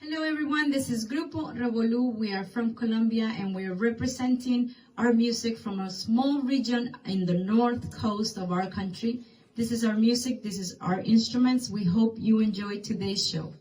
Hello everyone, this is Grupo Revolu. We are from Colombia and we are representing our music from a small region in the north coast of our country. This is our music, this is our instruments. We hope you enjoy today's show.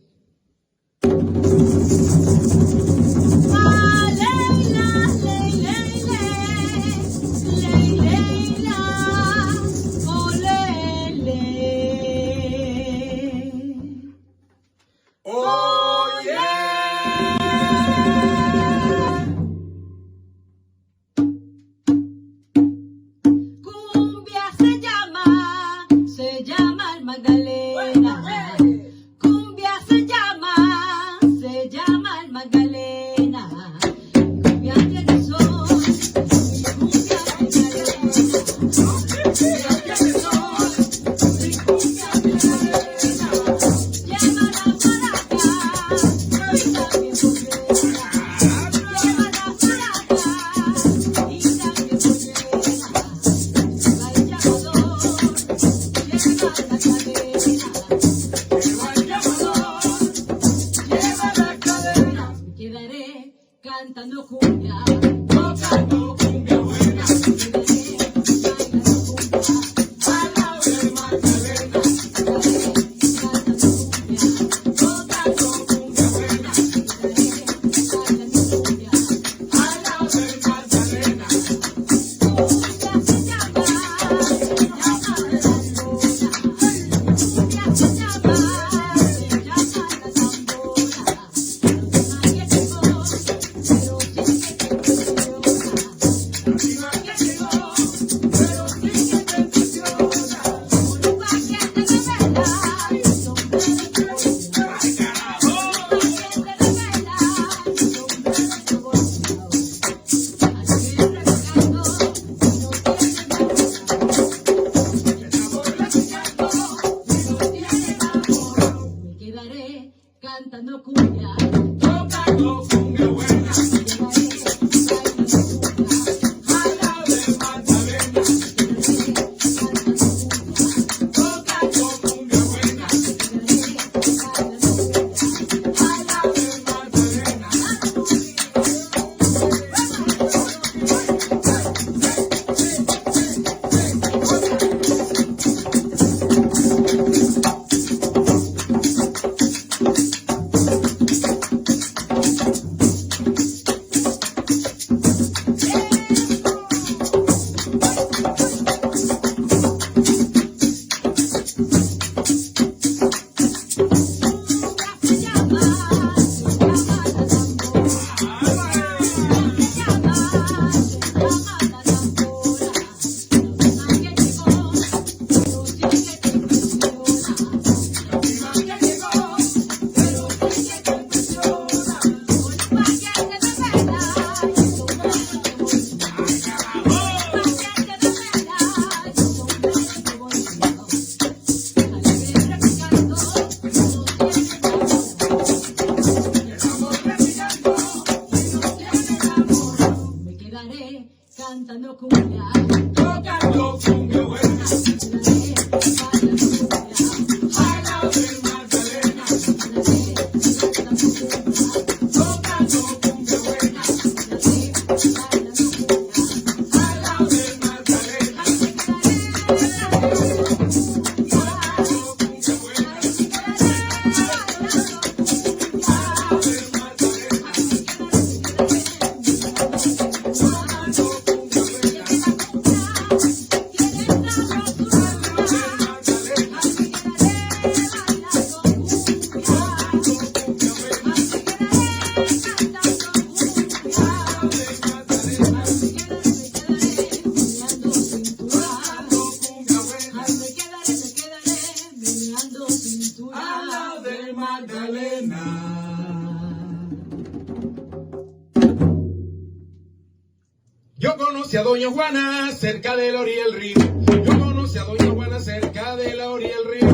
Yo conocí a Doña Juana cerca de la orilla del río. Yo conocí a Doña Juana cerca de la orilla del río.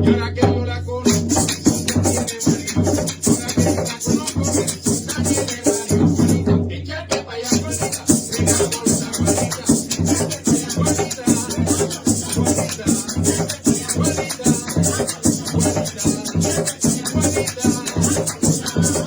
Y ahora que yo la conozco, tiene marido. Ahora que yo la conozco, tiene marido. Échate pa' allá, Juanita. Venga, bolsa, Juanita. Échate pa' allá, Juanita. Juanita. Juanita. Juanita. Juanita.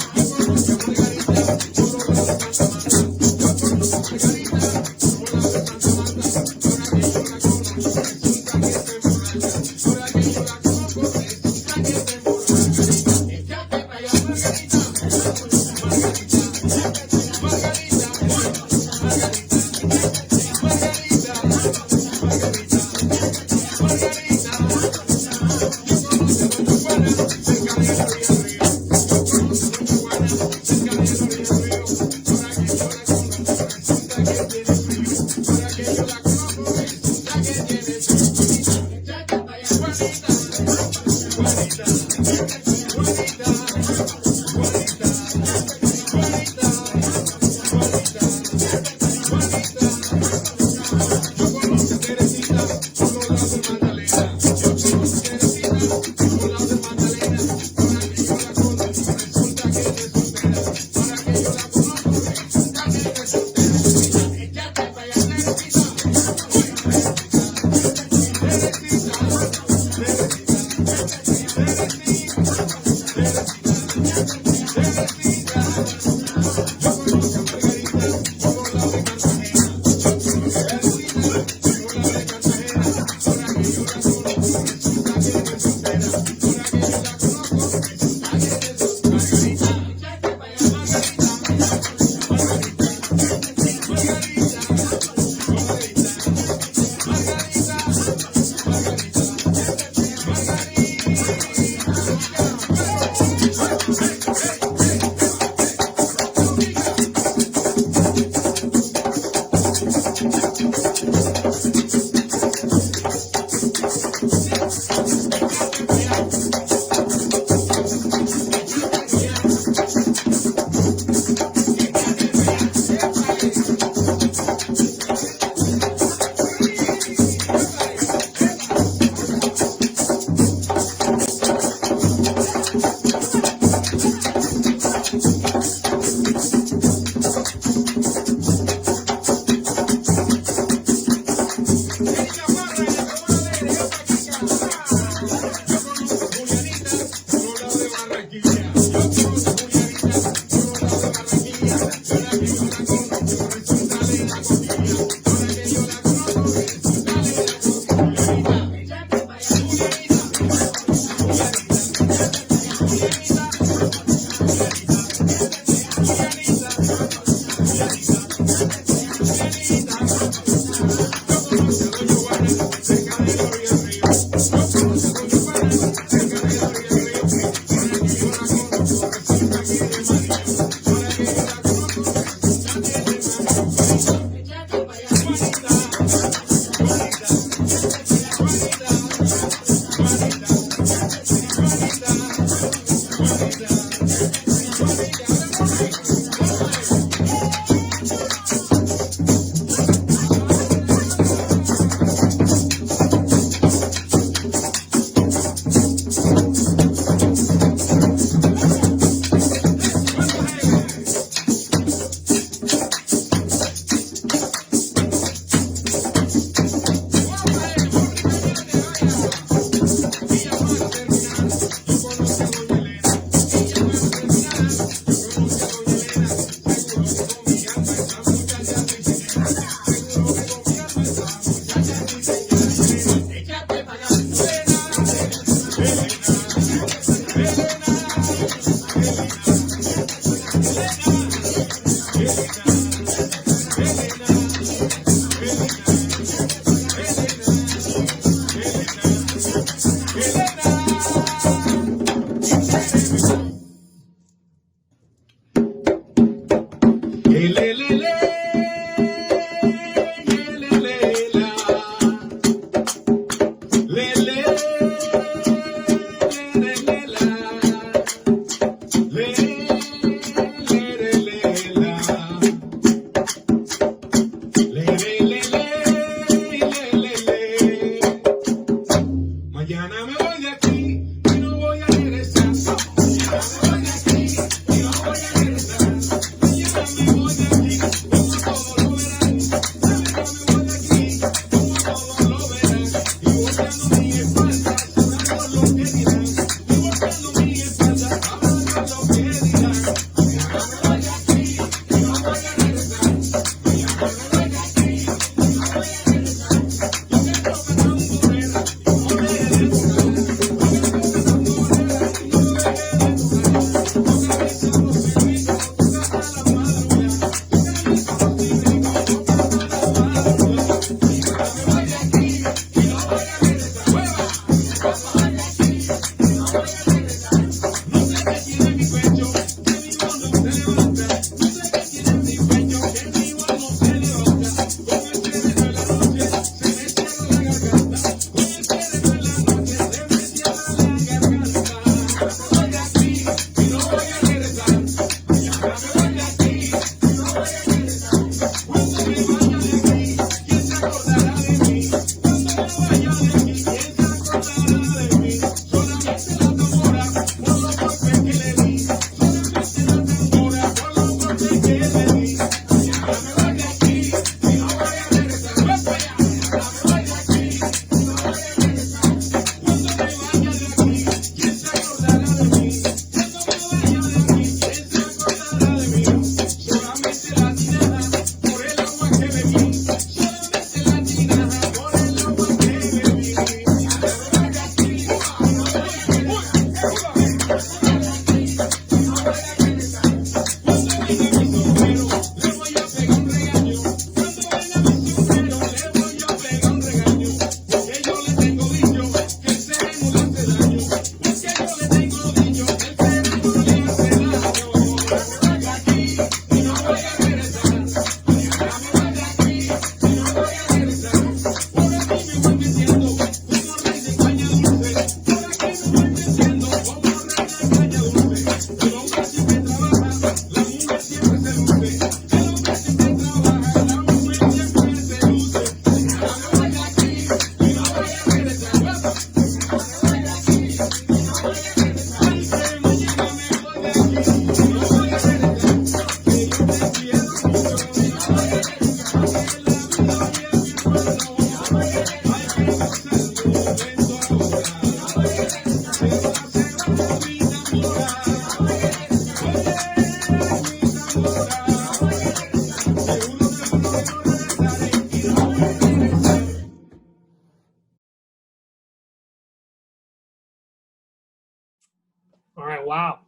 All right, wow.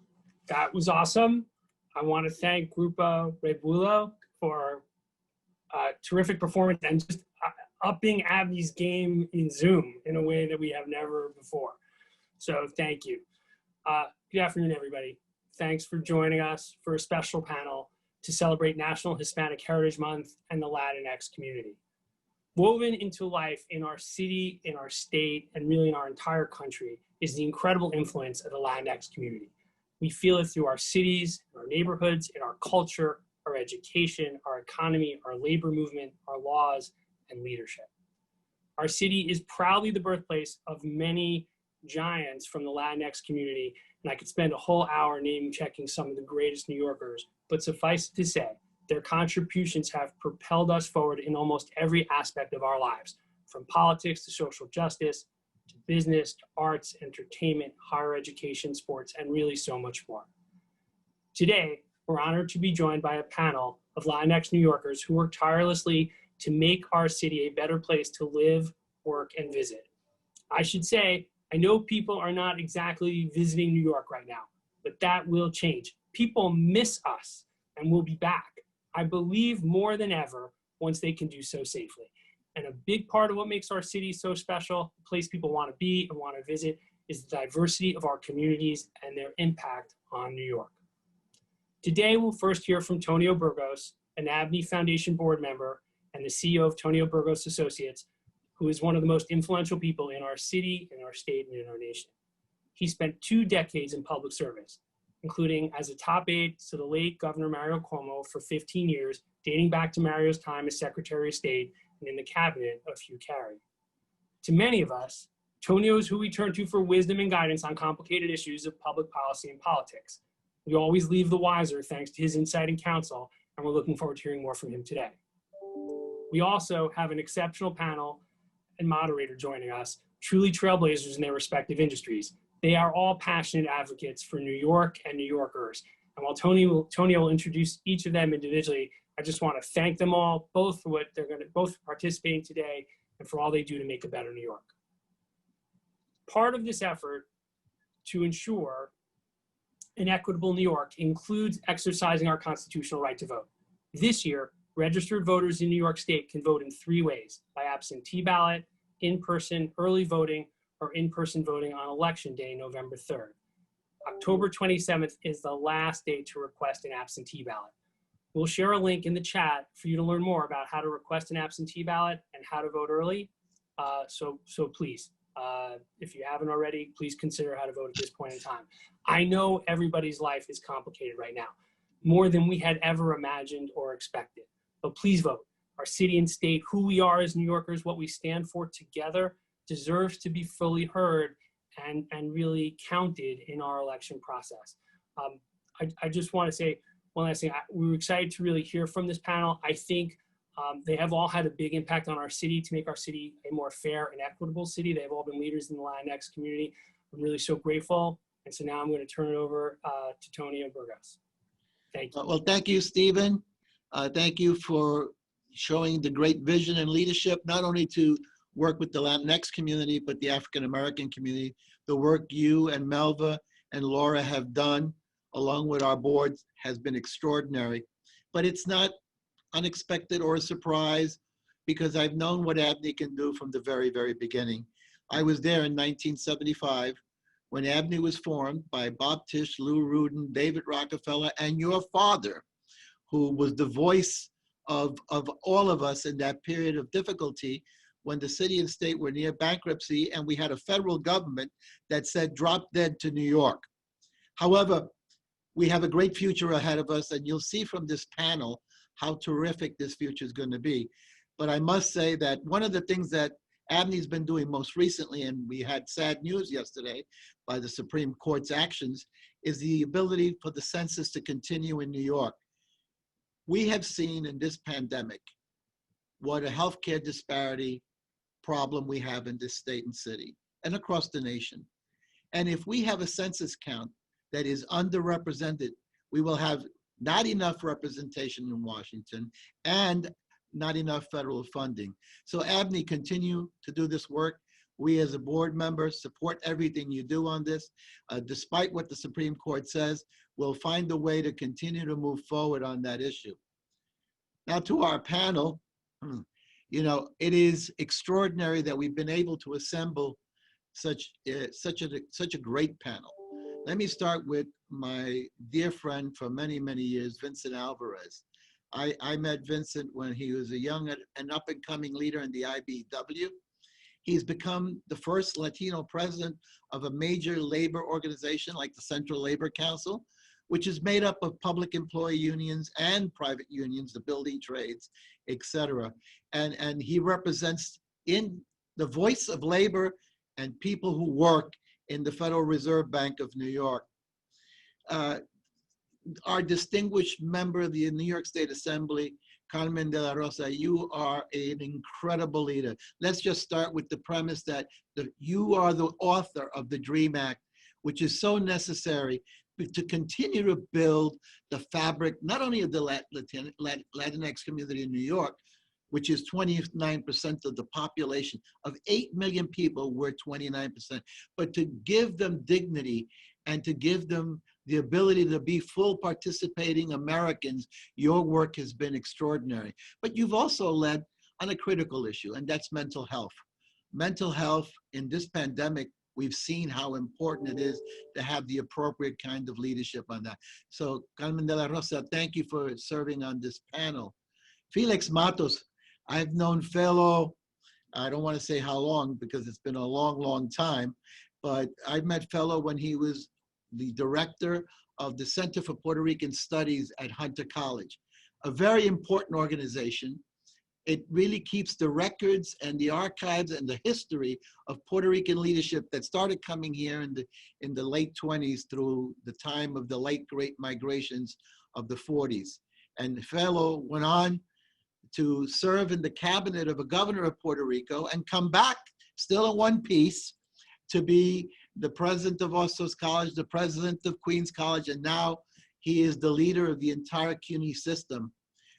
That was awesome. I want to thank Grupo Rebulo for a terrific performance and just upping Abby's game in Zoom in a way that we have never before. So thank you. Good afternoon, everybody. Thanks for joining us for a special panel to celebrate National Hispanic Heritage Month and the Latinx community. Woven into life in our city, in our state, and really in our entire country is the incredible influence of the Latinx community. We feel it through our cities, our neighborhoods, in our culture, our education, our economy, our labor movement, our laws, and leadership. Our city is proudly the birthplace of many giants from the Latinx community, and I could spend a whole hour name checking some of the greatest New Yorkers, but suffice it to say, their contributions have propelled us forward in almost every aspect of our lives, from politics to social justice, to business, to arts, entertainment, higher education, sports, and really so much more. Today, we're honored to be joined by a panel of Latinx New Yorkers who work tirelessly to make our city a better place to live, work, and visit. I should say, I know people are not exactly visiting New York right now, but that will change. People miss us, and we'll be back, I believe, more than ever once they can do so safely. And a big part of what makes our city so special, a place people want to be and want to visit, is the diversity of our communities and their impact on New York. Today, we'll first hear from Tonyo Burgos, an ABNY Foundation board member and the CEO of Tonyo Burgos Associates, who is one of the most influential people in our city, in our state, and in our nation. He spent 2 decades in public service, including as a top aide to the late Governor Mario Cuomo for 15 years, dating back to Mario's time as Secretary of State and in the cabinet of Hugh Carey. To many of us, Tonyo is who we turn to for wisdom and guidance on complicated issues of public policy and politics. We always leave the wiser thanks to his insight and counsel, and we're looking forward to hearing more from him today. We also have an exceptional panel and moderator joining us, truly trailblazers in their respective industries. They are all passionate advocates for New York and New Yorkers. And while Tonyo will introduce each of them individually, I just want to thank them all, both for what both participating today and for all they do to make a better New York. Part of this effort to ensure an equitable New York includes exercising our constitutional right to vote. This year, registered voters in New York State can vote in 3 ways: by absentee ballot, in-person early voting, or in-person voting on Election Day, November 3rd. October 27th is the last day to request an absentee ballot. We'll share a link in the chat for you to learn more about how to request an absentee ballot and how to vote early. So please, if you haven't already, please consider how to vote at this point in time. I know everybody's life is complicated right now, more than we had ever imagined or expected, but please vote. Our city and state, who we are as New Yorkers, what we stand for together, deserves to be fully heard and really counted in our election process. I just want to say one last thing. We were excited to really hear from this panel. I think they have all had a big impact on our city to make our city a more fair and equitable city. They've all been leaders in the Latinx community. I'm really so grateful. And so now I'm going to turn it over to Tonyo Burgos. Thank you. Well, thank you, Stephen. Thank you for showing the great vision and leadership, not only to work with the Latinx community, but the African-American community. The work you and Melva and Laura have done, along with our board, has been extraordinary. But it's not unexpected or a surprise, because I've known what ABNY can do from the very, very beginning. I was there in 1975 when ABNY was formed by Bob Tisch, Lou Rudin, David Rockefeller, and your father, who was the voice of all of us in that period of difficulty when the city and state were near bankruptcy and we had a federal government that said drop dead to New York. However, we have a great future ahead of us, and you'll see from this panel how terrific this future is going to be. But I must say that one of the things that ABNY's been doing most recently, and we had sad news yesterday by the Supreme Court's actions, is the ability for the census to continue in New York. We have seen in this pandemic what a healthcare disparity problem we have in this state and city and across the nation. And if we have a census count that is underrepresented, we will have not enough representation in Washington and not enough federal funding. So ABNY, continue to do this work. We as a board member support everything you do on this. Despite what the Supreme Court says, we'll find a way to continue to move forward on that issue. Now to our panel, you know, it is extraordinary that we've been able to assemble such a great panel. Let me start with my dear friend for many, many years, Vincent Alvarez. I met Vincent when he was a young and up-and-coming leader in the IBW. He's become the first Latino president of a major labor organization like the Central Labor Council, which is made up of public employee unions and private unions, the building trades, et cetera. And he represents in the voice of labor and people who work in the Federal Reserve Bank of New York. Our distinguished member of the New York State Assembly, Carmen de la Rosa, you are an incredible leader. Let's just start with the premise that you are the author of the DREAM Act, which is so necessary to continue to build the fabric, not only of the Latinx community in New York, which is 29% of the population. Of 8 million people, we're 29%, but to give them dignity and to give them the ability to be full participating Americans. Your work has been extraordinary. But you've also led on a critical issue, and that's mental health. Mental health in this pandemic we've seen how important it is to have the appropriate kind of leadership on that. So Carmen de la Rosa, thank you for serving on this panel. Felix Matos, I've known Felo, I don't want to say how long because it's been a long, long time, but I met Felo when he was the director of the Center for Puerto Rican Studies at Hunter College, a very important organization. It really keeps the records and the archives and the history of Puerto Rican leadership that started coming here in the late 20s through the time of the late great migrations of the 40s. And Felo went on to serve in the cabinet of a governor of Puerto Rico and come back still in one piece to be the president of Ostos College, the president of Queens College, and now he is the leader of the entire CUNY system,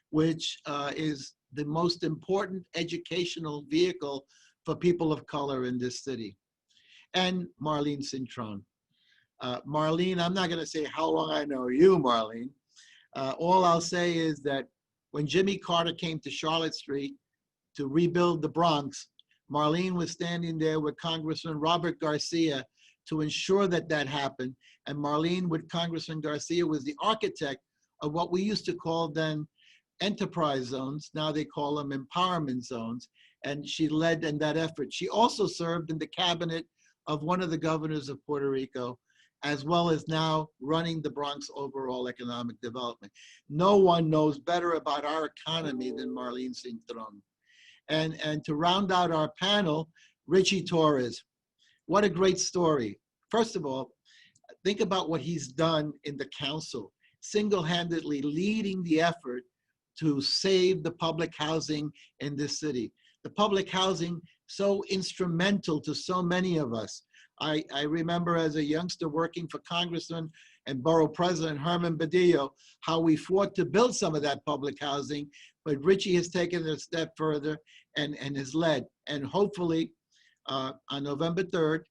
which is the most important educational vehicle for people of color in this city. And Marlene Cintron. Marlene, I'm not gonna say how long I know you, Marlene. All I'll say is that when Jimmy Carter came to Charlotte Street to rebuild the Bronx, Marlene was standing there with Congressman Robert Garcia to ensure that that happened. And Marlene with Congressman Garcia was the architect of what we used to call then enterprise zones. Now they call them empowerment zones. And she led in that effort. She also served in the cabinet of one of the governors of Puerto Rico, as well as now running the Bronx overall economic development. No one knows better about our economy than Marlene Cintron. And to round out our panel, Richie Torres. What a great story. First of all, think about what he's done in the council, single-handedly leading the effort to save the public housing in this city. The public housing, so instrumental to so many of us. I remember as a youngster working for Congressman and Borough President Herman Badillo, how we fought to build some of that public housing, but Richie has taken it a step further and has led. And hopefully on November 3rd,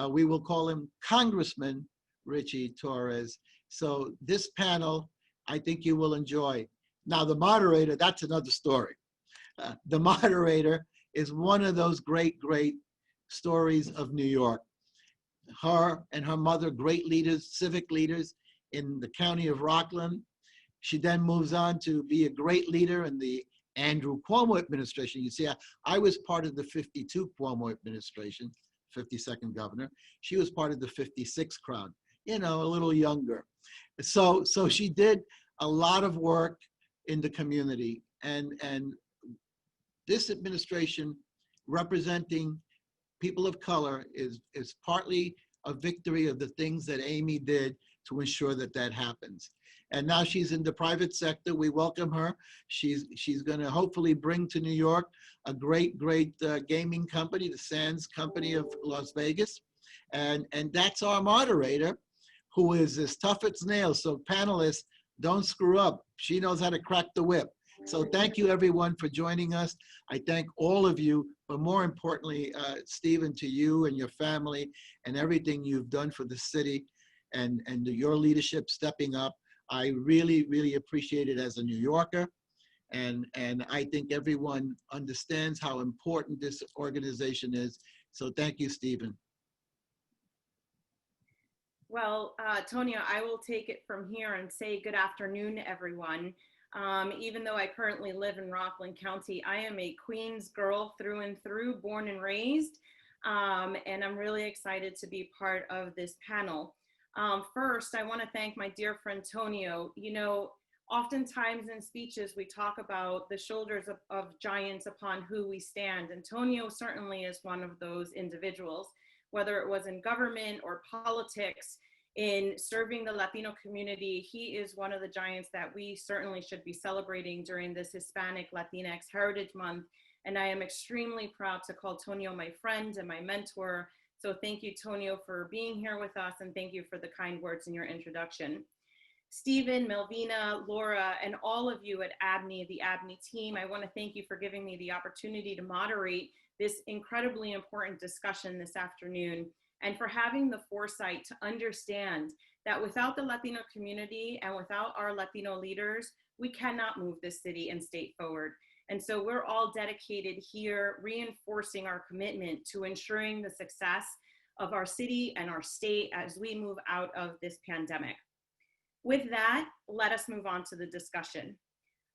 we will call him Congressman Richie Torres. So this panel, I think you will enjoy. Now the moderator, that's another story. The moderator is one of those great, great stories of New York. Her and her mother, great leaders, civic leaders in the county of Rockland. She then moves on to be a great leader in the Andrew Cuomo administration. You see, I was part of the 52 Cuomo administration, 52nd governor. She was part of the 56 crowd, you know, a little younger. So she did a lot of work in the community, and this administration representing people of color is partly a victory of the things that Amy did to ensure that that happens. And now she's in the private sector. We welcome her. She's going to hopefully bring to New York a great, great gaming company, the Sands Company of Las Vegas. And that's our moderator, who is as tough as nails. So panelists, don't screw up. She knows how to crack the whip. So thank you everyone for joining us. I thank all of you, but more importantly, Stephen, to you and your family and everything you've done for the city and your leadership stepping up. I really, really appreciate it as a New Yorker. And I think everyone understands how important this organization is. So thank you, Stephen. Well, Tonyo, I will take it from here and say good afternoon, everyone. Even though I currently live in Rockland County, I am a Queens girl through and through, born and raised, and I'm really excited to be part of this panel. First, I want to thank my dear friend Tonyo. You know, oftentimes in speeches, we talk about the shoulders of giants upon who we stand, and Tonyo certainly is one of those individuals, whether it was in government or politics. In serving the Latino community, he is one of the giants that we certainly should be celebrating during this Hispanic-Latinx Heritage Month. And I am extremely proud to call Tonyo my friend and my mentor. So thank you, Tonyo, for being here with us, and thank you for the kind words in your introduction. Stephen, Melvina, Laura, and all of you at ABNY, the ABNY team, I want to thank you for giving me the opportunity to moderate this incredibly important discussion this afternoon, and for having the foresight to understand that without the Latino community and without our Latino leaders, we cannot move this city and state forward. And so we're all dedicated here, reinforcing our commitment to ensuring the success of our city and our state as we move out of this pandemic. With that, let us move on to the discussion.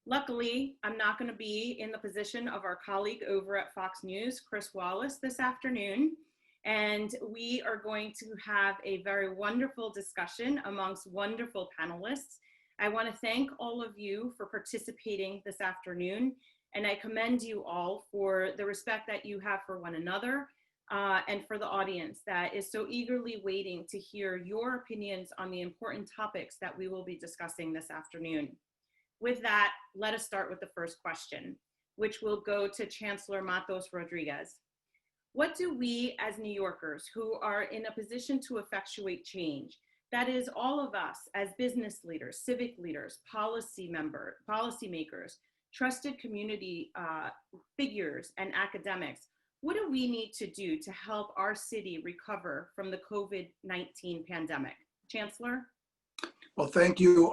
Luckily, I'm not going to be in the position of our colleague over at Fox News, Chris Wallace, this afternoon. And we are going to have a very wonderful discussion amongst wonderful panelists. I want to thank all of you for participating this afternoon. And I commend you all for the respect that you have for one another and for the audience that is so eagerly waiting to hear your opinions on the important topics that we will be discussing this afternoon. With that, let us start with the first question, which will go to Chancellor Matos Rodriguez. What do we as New Yorkers who are in a position to effectuate change, that is all of us as business leaders, civic leaders, policymakers, trusted community figures and academics, what do we need to do to help our city recover from the COVID-19 pandemic? Chancellor? Well, thank you,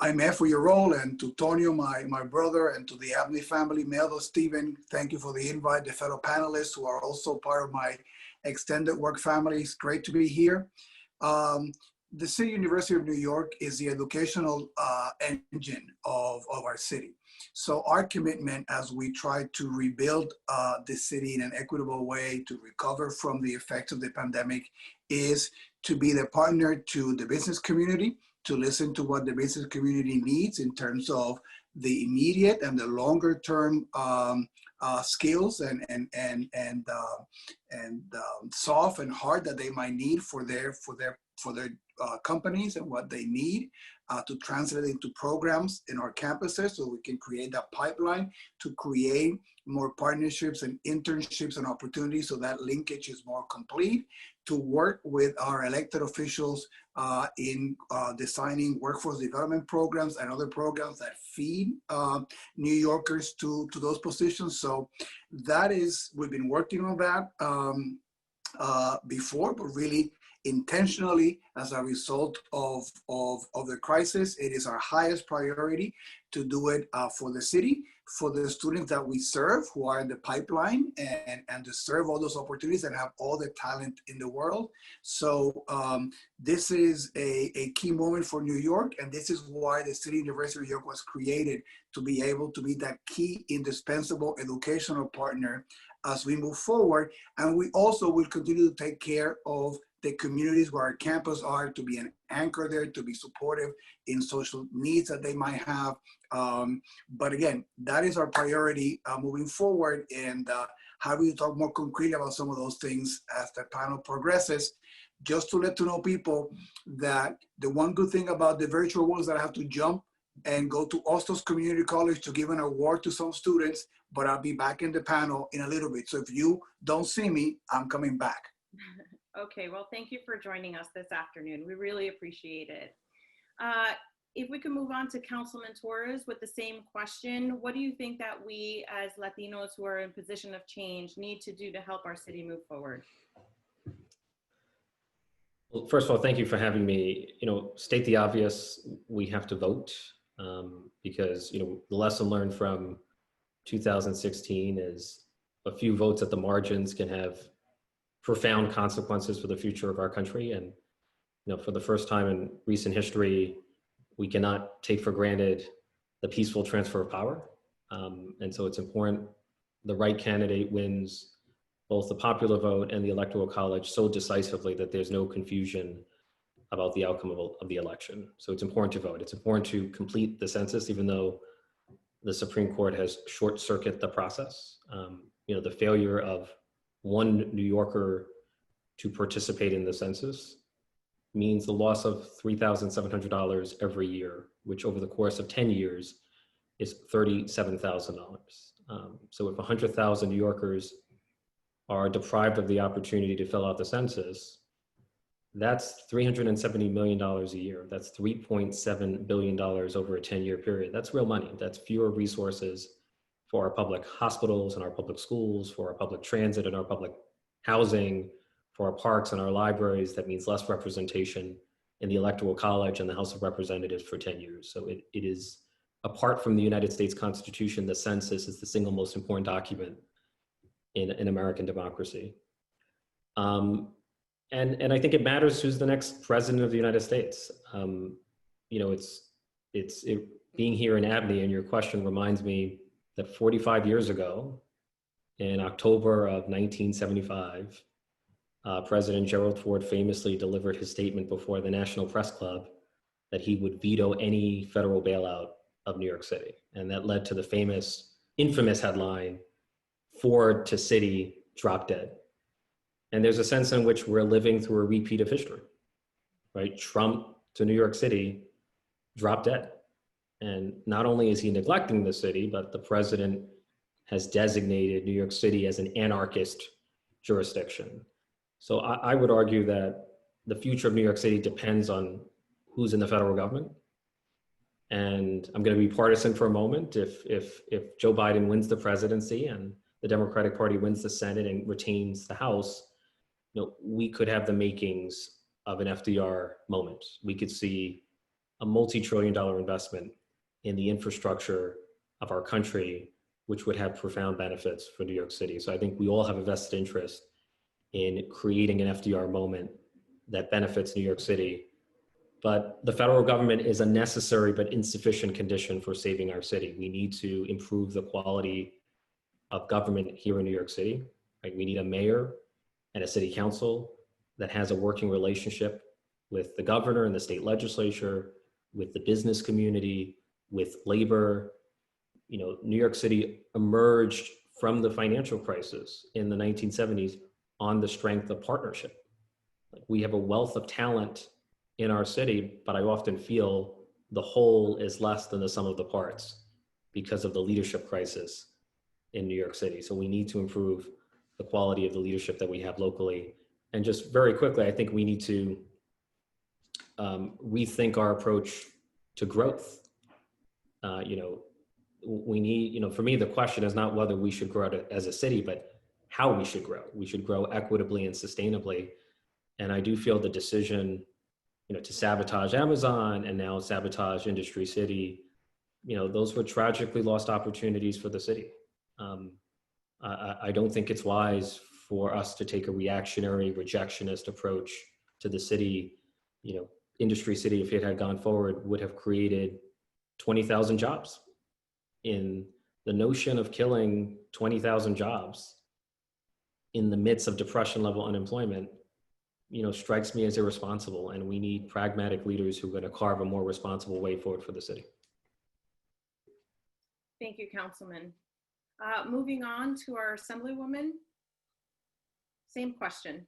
Aimee, for your role, and to Tonyo, my brother, and to the ABNY family, Meldo, Stephen, thank you for the invite, the fellow panelists who are also part of my extended work family. It's great to be here. The City University of New York is the educational engine of our city. So our commitment as we try to rebuild the city in an equitable way to recover from the effects of the pandemic is to be the partner to the business community, to listen to what the business community needs in terms of the immediate and the longer term skills and soft and hard that they might need for their companies and what they need to translate into programs in our campuses so we can create that pipeline to create more partnerships and internships and opportunities so that linkage is more complete, to work with our elected officials in designing workforce development programs and other programs that feed New Yorkers to those positions. So that is, we've been working on that before, but really intentionally as a result of the crisis. It is our highest priority to do it for the city, for the students that we serve who are in the pipeline, and to serve all those opportunities and have all the talent in the world. So this is a key moment for New York, and this is why the City University of New York was created, to be able to be that key indispensable educational partner as we move forward. And we also will continue to take care of the communities where our campus are, to be an anchor there, to be supportive in social needs that they might have. But again, that is our priority moving forward. And how do we talk more concretely about some of those things as the panel progresses? Just to let to know people that the one good thing about the virtual world is that I have to jump and go to Ostos Community College to give an award to some students, but I'll be back in the panel in a little bit. So if you don't see me, I'm coming back. Okay, well, thank you for joining us this afternoon. We really appreciate it. If we can move on to Councilman Torres with the same question, what do you think that we as Latinos who are in position of change need to do to help our city move forward? Well, first of all, thank you for having me. State the obvious, we have to vote because, the lesson learned from 2016 is a few votes at the margins can have profound consequences for the future of our country. And for the first time in recent history, we cannot take for granted the peaceful transfer of power. And so it's important the right candidate wins both the popular vote and the electoral college so decisively that there's no confusion about the outcome of the election. So it's important to vote. It's important to complete the census, even though the Supreme Court has short-circuited the process. The failure of one New Yorker to participate in the census means the loss of $3,700 every year, which over the course of 10 years is $37,000. So if 100,000 New Yorkers are deprived of the opportunity to fill out the census, that's $370 million a year. That's $3.7 billion over a 10-year period. That's real money. That's fewer resources for our public hospitals and our public schools, for our public transit and our public housing, for our parks and our libraries. That means less representation in the Electoral College and the House of Representatives for 10 years. So it is, apart from the United States Constitution, the census is the single most important document in American democracy. And I think it matters who's the next president of the United States. You know, being here in ABNY, and your question reminds me that 45 years ago, in October of 1975, President Gerald Ford famously delivered his statement before the National Press Club that he would veto any federal bailout of New York City. And that led to the infamous headline, Ford to City, drop dead. And there's a sense in which we're living through a repeat of history, right? Trump to New York City, drop dead. And not only is he neglecting the city, but the president has designated New York City as an anarchist jurisdiction. So I would argue that the future of New York City depends on who's in the federal government. And I'm going to be partisan for a moment. If Joe Biden wins the presidency and the Democratic Party wins the Senate and retains the House, you know, we could have the makings of an FDR moment. We could see a multi-trillion-dollar investment in the infrastructure of our country, which would have profound benefits for New York City. So I think we all have a vested interest in creating an FDR moment that benefits New York City. But the federal government is a necessary but insufficient condition for saving our city. We need to improve the quality of government here in New York City. Right? We need a mayor and a city council that has a working relationship with the governor and the state legislature, with the business community, with labor. You know, New York City emerged from the financial crisis in the 1970s on the strength of partnership. We have a wealth of talent in our city, but I often feel the whole is less than the sum of the parts because of the leadership crisis in New York City. So we need to improve the quality of the leadership that we have locally. And just very quickly, I think we need to rethink our approach to growth. We need, for me, the question is not whether we should grow as a city, but how we should grow. We should grow equitably and sustainably. And I do feel the decision, to sabotage Amazon and now sabotage Industry City, those were tragically lost opportunities for the city. I don't think it's wise for us to take a reactionary, rejectionist approach to the city. Industry City, if it had gone forward, would have created 20,000 jobs. In the notion of killing 20,000 jobs in the midst of depression level unemployment, strikes me as irresponsible, and we need pragmatic leaders who are going to carve a more responsible way forward for the city. Thank you, Councilman. Moving on to our Assemblywoman. Same question.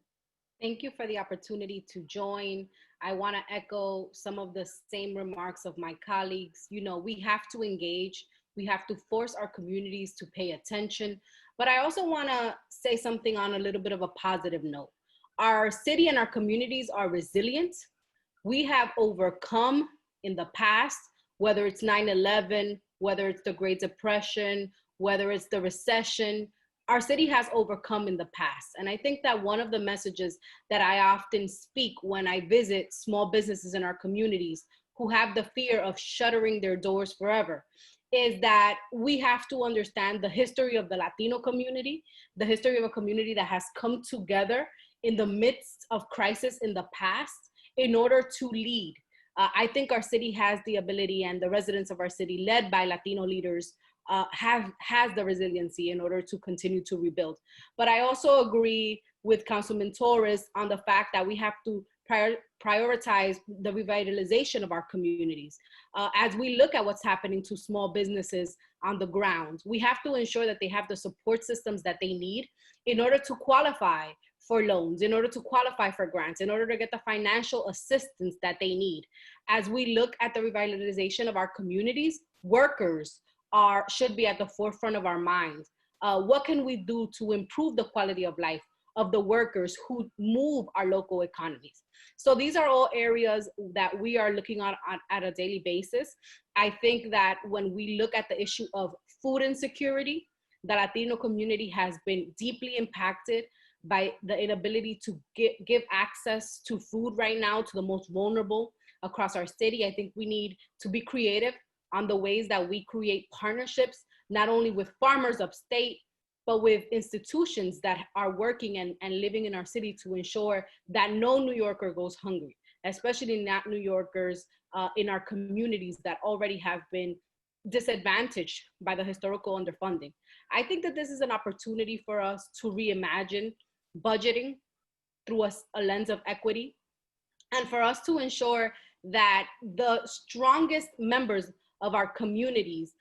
Thank you for the opportunity to join. I want to echo some of the same remarks of my colleagues. We have to engage. We have to force our communities to pay attention. But I also want to say something on a little bit of a positive note. Our city and our communities are resilient. We have overcome in the past, whether it's 9/11, whether it's the Great Depression, whether it's the recession, our city has overcome in the past. And I think that one of the messages that I often speak when I visit small businesses in our communities who have the fear of shuttering their doors forever is that we have to understand the history of the Latino community, the history of a community that has come together in the midst of crisis in the past in order to lead. I think our city has the ability, and the residents of our city, led by Latino leaders, has the resiliency in order to continue to rebuild. But I also agree with Councilman Torres on the fact that we have to prioritize the revitalization of our communities. As we look at what's happening to small businesses on the ground, we have to ensure that they have the support systems that they need in order to qualify for loans, in order to qualify for grants, in order to get the financial assistance that they need. As we look at the revitalization of our communities, workers should be at the forefront of our minds. What can we do to improve the quality of life of the workers who move our local economies? So these are all areas that we are looking at a daily basis. I think that when we look at the issue of food insecurity, the Latino community has been deeply impacted by the inability to give access to food right now to the most vulnerable across our city. I think we need to be creative on the ways that we create partnerships, not only with farmers upstate, but with institutions that are working and living in our city to ensure that no New Yorker goes hungry, especially not New Yorkers in our communities that already have been disadvantaged by the historical underfunding. I think that this is an opportunity for us to reimagine budgeting through a lens of equity, and for us to ensure that the strongest members of our communities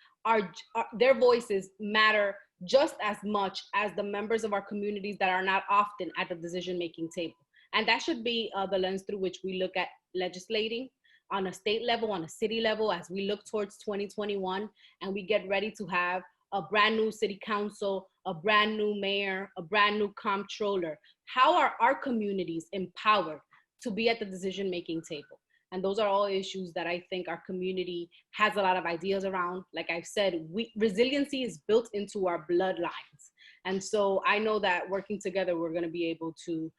their voices matter just as much as the members of our communities that are not often at the decision-making table. And that should be the lens through which we look at legislating on a state level, on a city level, as we look towards 2021 and we get ready to have a brand new city council, a brand new mayor, a brand new comptroller. How are our communities empowered to be at the decision-making table? And those are all issues that I think our community has a lot of ideas around. Like I've said, resiliency is built into our bloodlines. And so I know that working together, we're gonna be able to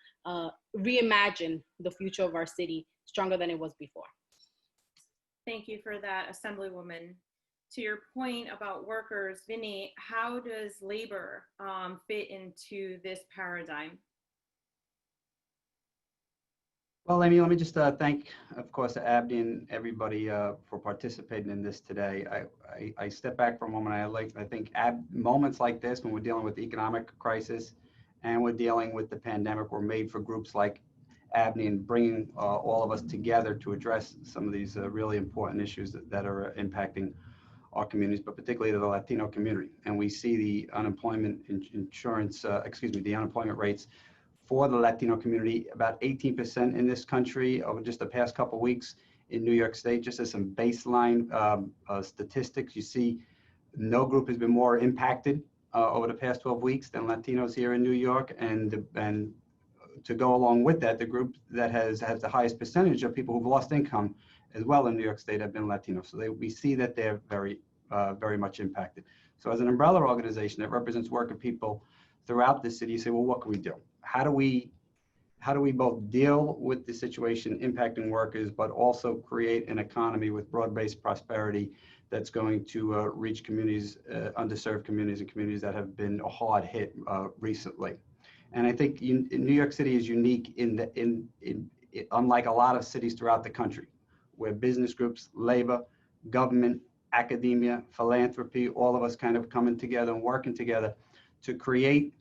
reimagine the future of our city stronger than it was before. Thank you for that, Assemblywoman. To your point about workers, Vinny, how does labor fit into this paradigm? Well, Amy, let me just thank, of course, Abdi and everybody for participating in this today. I step back for a moment. I think moments like this, when we're dealing with the economic crisis and we're dealing with the pandemic, were made for groups like Abdi and bringing all of us together to address some of these really important issues that are impacting our communities, but particularly the Latino community. And we see the unemployment the unemployment rates for the Latino community, about 18% in this country over just the past couple of weeks in New York State. Just as some baseline statistics, you see no group has been more impacted over the past 12 weeks than Latinos here in New York. And to go along with that, the group that has the highest percentage of people who've lost income as well in New York State have been Latinos. So we see that they're very, very much impacted. So as an umbrella organization that represents working people throughout the city, you say, well, what can we do? How do we both deal with the situation impacting workers, but also create an economy with broad-based prosperity that's going to reach communities, underserved communities, and communities that have been hard hit recently? And I think New York City is unique unlike a lot of cities throughout the country, where business groups, labor, government, academia, philanthropy, all of us kind of coming together and working together to create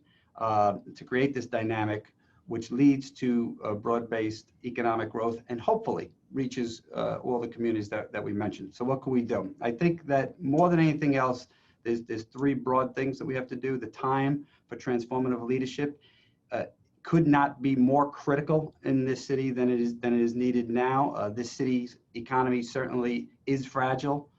this dynamic, which leads to broad-based economic growth and hopefully reaches all the communities that we mentioned. So what can we do? I think that more than anything else, there's three broad things that we have to do. The time for transformative leadership could not be more critical in this city than it is needed now. This city's economy certainly is fragile.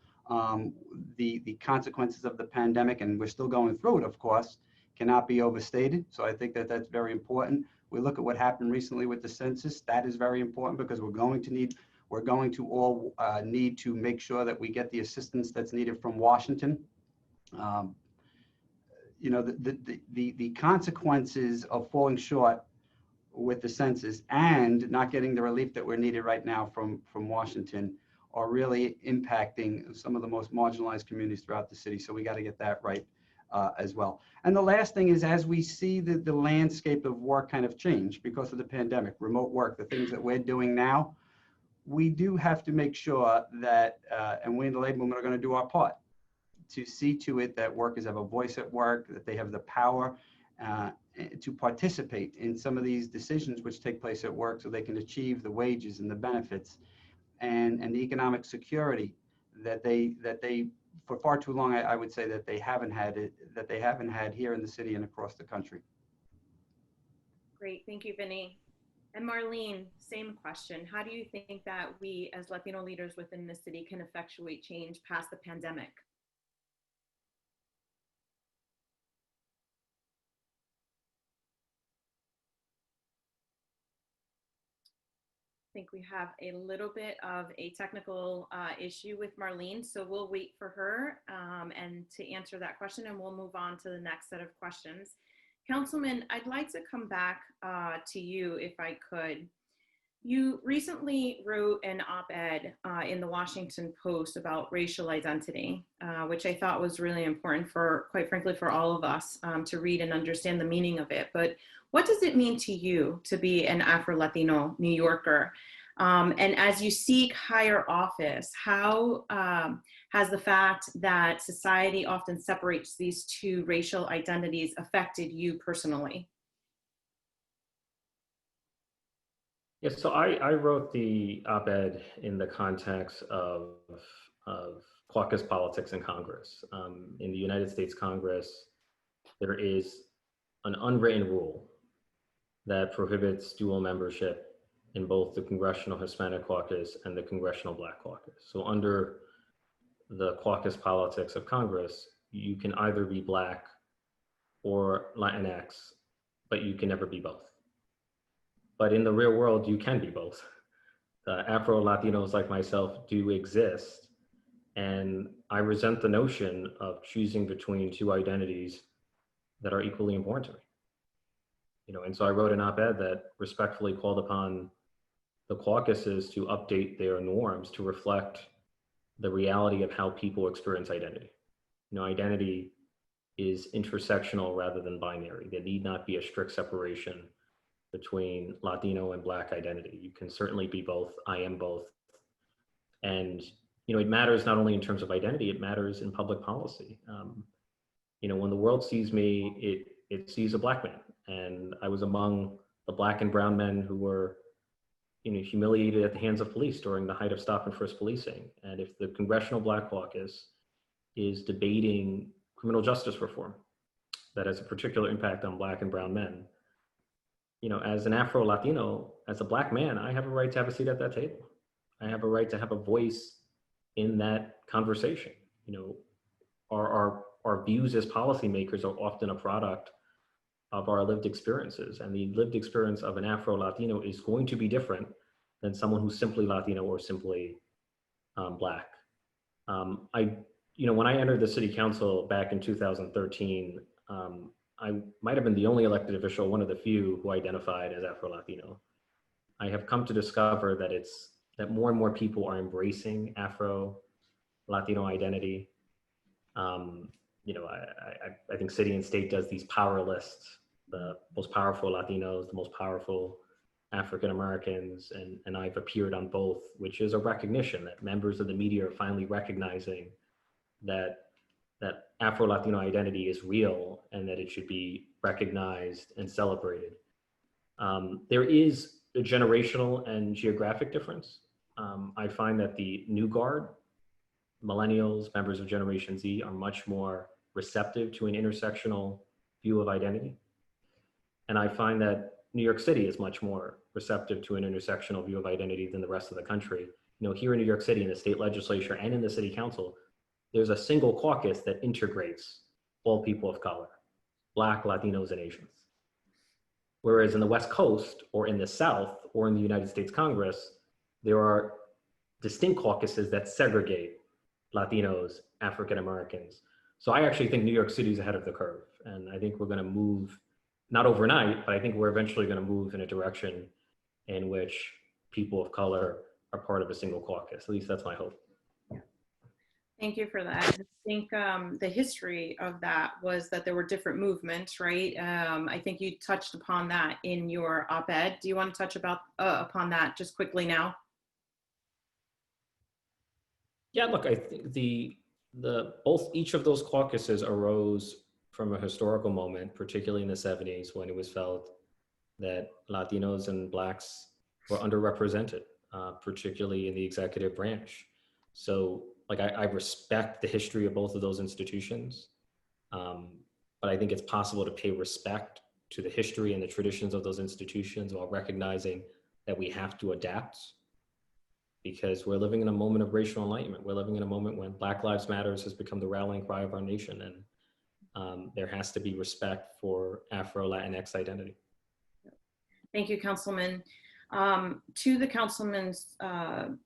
The consequences of the pandemic, and we're still going through it, of course, cannot be overstated. So I think that that's very important. We look at what happened recently with the census. That is very important because we're going to all need to make sure that we get the assistance that's needed from Washington. The consequences of falling short with the census and not getting the relief that we're needed right now from Washington are really impacting some of the most marginalized communities throughout the city. So we got to get that right as well. And the last thing is, as we see the landscape of work kind of change because of the pandemic, remote work, the things that we're doing now, we do have to make sure that, and we in the labor movement are going to do our part to see to it that workers have a voice at work, that they have the power to participate in some of these decisions which take place at work so they can achieve the wages and the benefits and the economic security that they for far too long, I would say that they haven't had here in the city and across the country. Great, thank you, Vinny. And Marlene, same question. How do you think that we as Latino leaders within the city can effectuate change past the pandemic? I think we have a little bit of a technical issue with Marlene, so we'll wait for her and to answer that question, and we'll move on to the next set of questions. Councilman, I'd like to come back to you if I could. You recently wrote an op-ed in the Washington Post about racial identity, which I thought was really important for, quite frankly, for all of us to read and understand the meaning of it. But what does it mean to you to be an Afro-Latino New Yorker? And as you seek higher office, how has the fact that society often separates these two racial identities affected you personally? Yeah, so I wrote the op-ed in the context of caucus politics in Congress. In the United States Congress, there is an unwritten rule that prohibits dual membership in both the Congressional Hispanic Caucus and the Congressional Black Caucus. So under the caucus politics of Congress, you can either be Black or Latinx, but you can never be both. But in the real world, you can be both. Afro-Latinos like myself do exist, and I resent the notion of choosing between two identities that are equally important to me. You know, and so I wrote an op-ed that respectfully called upon the caucuses to update their norms to reflect the reality of how people experience identity. You know, identity is intersectional rather than binary. There need not be a strict separation between Latino and Black identity. You can certainly be both. I am both. And, you know, it matters not only in terms of identity, it matters in public policy. You know, when the world sees me, it sees a Black man. And I was among the Black and brown men who were, you know, humiliated at the hands of police during the height of stop and frisk policing. And if the Congressional Black Caucus is debating criminal justice reform that has a particular impact on Black and brown men, you know, as an Afro-Latino, as a Black man, I have a right to have a seat at that table. I have a right to have a voice in that conversation. You know, our views as policymakers are often a product of our lived experiences, and the lived experience of an Afro-Latino is going to be different than someone who's simply Latino or simply Black. You know, when I entered the city council back in 2013, I might have been the only elected official, one of the few who identified as Afro-Latino. I have come to discover that more and more people are embracing Afro-Latino identity. You know, I think city and state does these power lists, the most powerful Latinos, the most powerful African Americans, and I've appeared on both, which is a recognition that members of the media are finally recognizing that Afro-Latino identity is real and that it should be recognized and celebrated. There is a generational and geographic difference. I find that the new guard, millennials, members of Generation Z, are much more receptive to an intersectional view of identity. And I find that New York City is much more receptive to an intersectional view of identity than the rest of the country. You know, here in New York City, in the state legislature and in the city council, there's a single caucus that integrates all people of color, Black, Latinos, and Asians. Whereas in the West Coast or in the South or in the United States Congress, there are distinct caucuses that segregate Latinos, African Americans. So I actually think New York City is ahead of the curve. And I think we're gonna move, not overnight, but I think we're eventually gonna move in a direction in which people of color are part of a single caucus. At least that's my hope. Thank you for that. I think the history of that was that there were different movements, right? I think you touched upon that in your op-ed. Do you want to touch upon that just quickly now? Yeah, look, I think each of those caucuses arose from a historical moment, particularly in the 70s, when it was felt that Latinos and Blacks were underrepresented, particularly in the executive branch. So, like, I respect the history of both of those institutions, but I think it's possible to pay respect to the history and the traditions of those institutions while recognizing that we have to adapt, because we're living in a moment of racial enlightenment. We're living in a moment when Black Lives Matters has become the rallying cry of our nation, and there has to be respect for Afro-Latinx identity. Thank you, Councilman. To the councilman's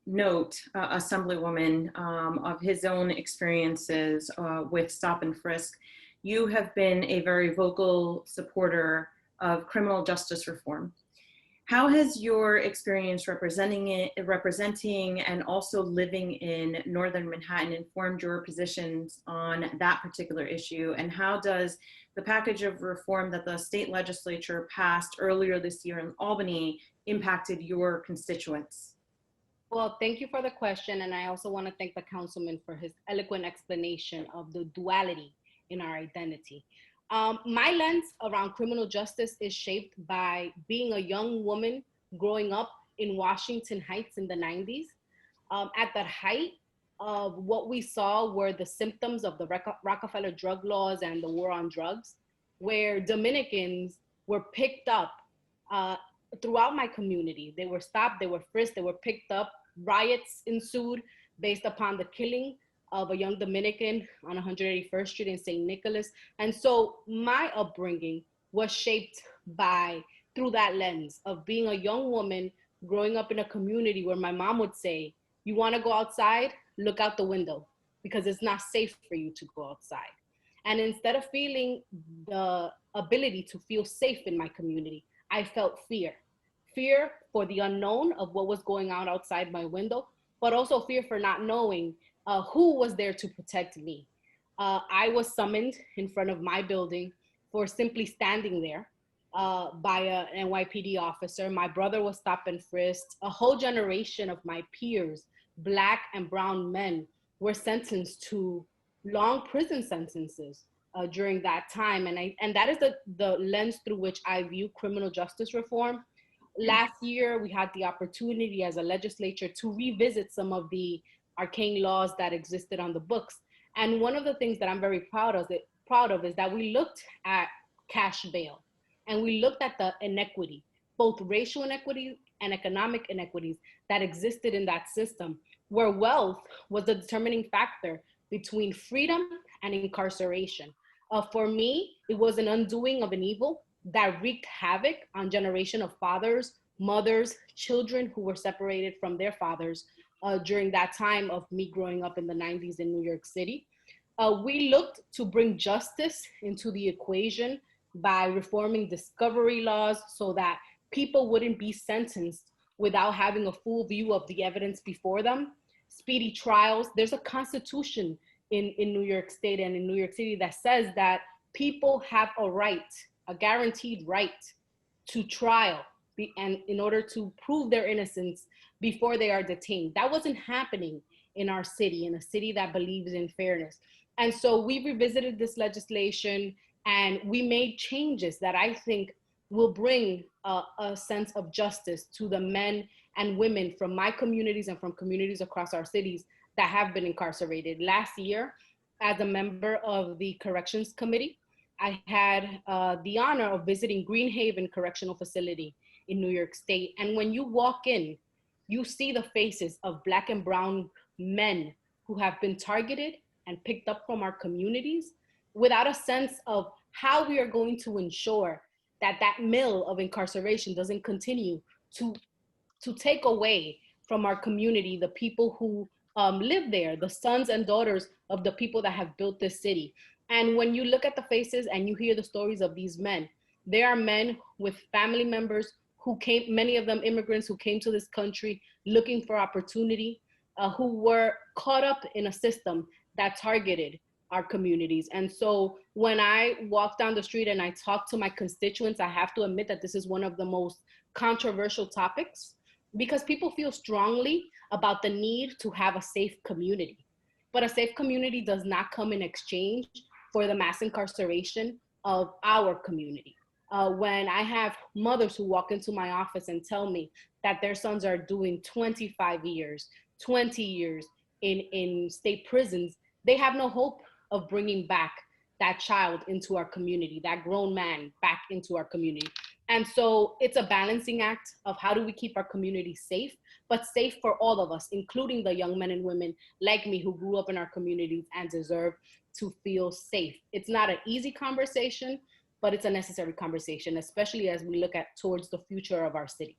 note, Assemblywoman, of his own experiences with stop and frisk, you have been a very vocal supporter of criminal justice reform. How has your experience representing and also living in Northern Manhattan informed your positions on that particular issue? And how does the package of reform that the state legislature passed earlier this year in Albany impacted your constituents? Well, thank you for the question. And I also want to thank the councilman for his eloquent explanation of the duality in our identity. My lens around criminal justice is shaped by being a young woman growing up in Washington Heights in the 90s. At the height of what we saw were the symptoms of the Rockefeller drug laws and the war on drugs, where Dominicans were picked up throughout my community. They were stopped, they were frisked, they were picked up. Riots ensued based upon the killing of a young Dominican on 181st Street in St. Nicholas. And so my upbringing was shaped through that lens of being a young woman growing up in a community where my mom would say, you wanna go outside, look out the window because it's not safe for you to go outside. And instead of feeling the ability to feel safe in my community, I felt fear for the unknown of what was going on outside my window, but also fear for not knowing who was there to protect me. I was summoned in front of my building for simply standing there by an NYPD officer. My brother was stopped and frisked. A whole generation of my peers, Black and brown men, were sentenced to long prison sentences during that time. And that is the lens through which I view criminal justice reform. Last year, we had the opportunity as a legislature to revisit some of the arcane laws that existed on the books. And one of the things that I'm very proud of is that we looked at cash bail and we looked at the inequity, both racial inequities and economic inequities that existed in that system, where wealth was the determining factor between freedom and incarceration. For me, it was an undoing of an evil that wreaked havoc on generation of fathers, mothers, children who were separated from their fathers during that time of me growing up in the 90s in New York City. We looked to bring justice into the equation by reforming discovery laws so that people wouldn't be sentenced without having a full view of the evidence before them. Speedy trials. There's a constitution in New York State and in New York City that says that people have a right, a guaranteed right to trial and in order to prove their innocence before they are detained. That wasn't happening in our city, in a city that believes in fairness. And so we revisited this legislation and we made changes that I think will bring a sense of justice to the men and women from my communities and from communities across our cities that have been incarcerated. Last year, as a member of the Corrections Committee, I had the honor of visiting Green Haven Correctional Facility in New York State. And when you walk in, you see the faces of Black and brown men who have been targeted and picked up from our communities without a sense of how we are going to ensure that that mill of incarceration doesn't continue to take away from our community the people who live there, the sons and daughters of the people that have built this city. And when you look at the faces and you hear the stories of these men, they are men with family members who came, many of them immigrants who came to this country looking for opportunity, who were caught up in a system that targeted our communities. And so when I walk down the street and I talk to my constituents, I have to admit that this is one of the most controversial topics because people feel strongly about the need to have a safe community. But a safe community does not come in exchange for the mass incarceration of our community. When I have mothers who walk into my office and tell me that their sons are doing 25 years, 20 years in state prisons, they have no hope of bringing back that child into our community, that grown man back into our community. And so it's a balancing act of how do we keep our community safe, but safe for all of us, including the young men and women like me who grew up in our communities and deserve to feel safe. It's not an easy conversation, but it's a necessary conversation, especially as we look at towards the future of our city.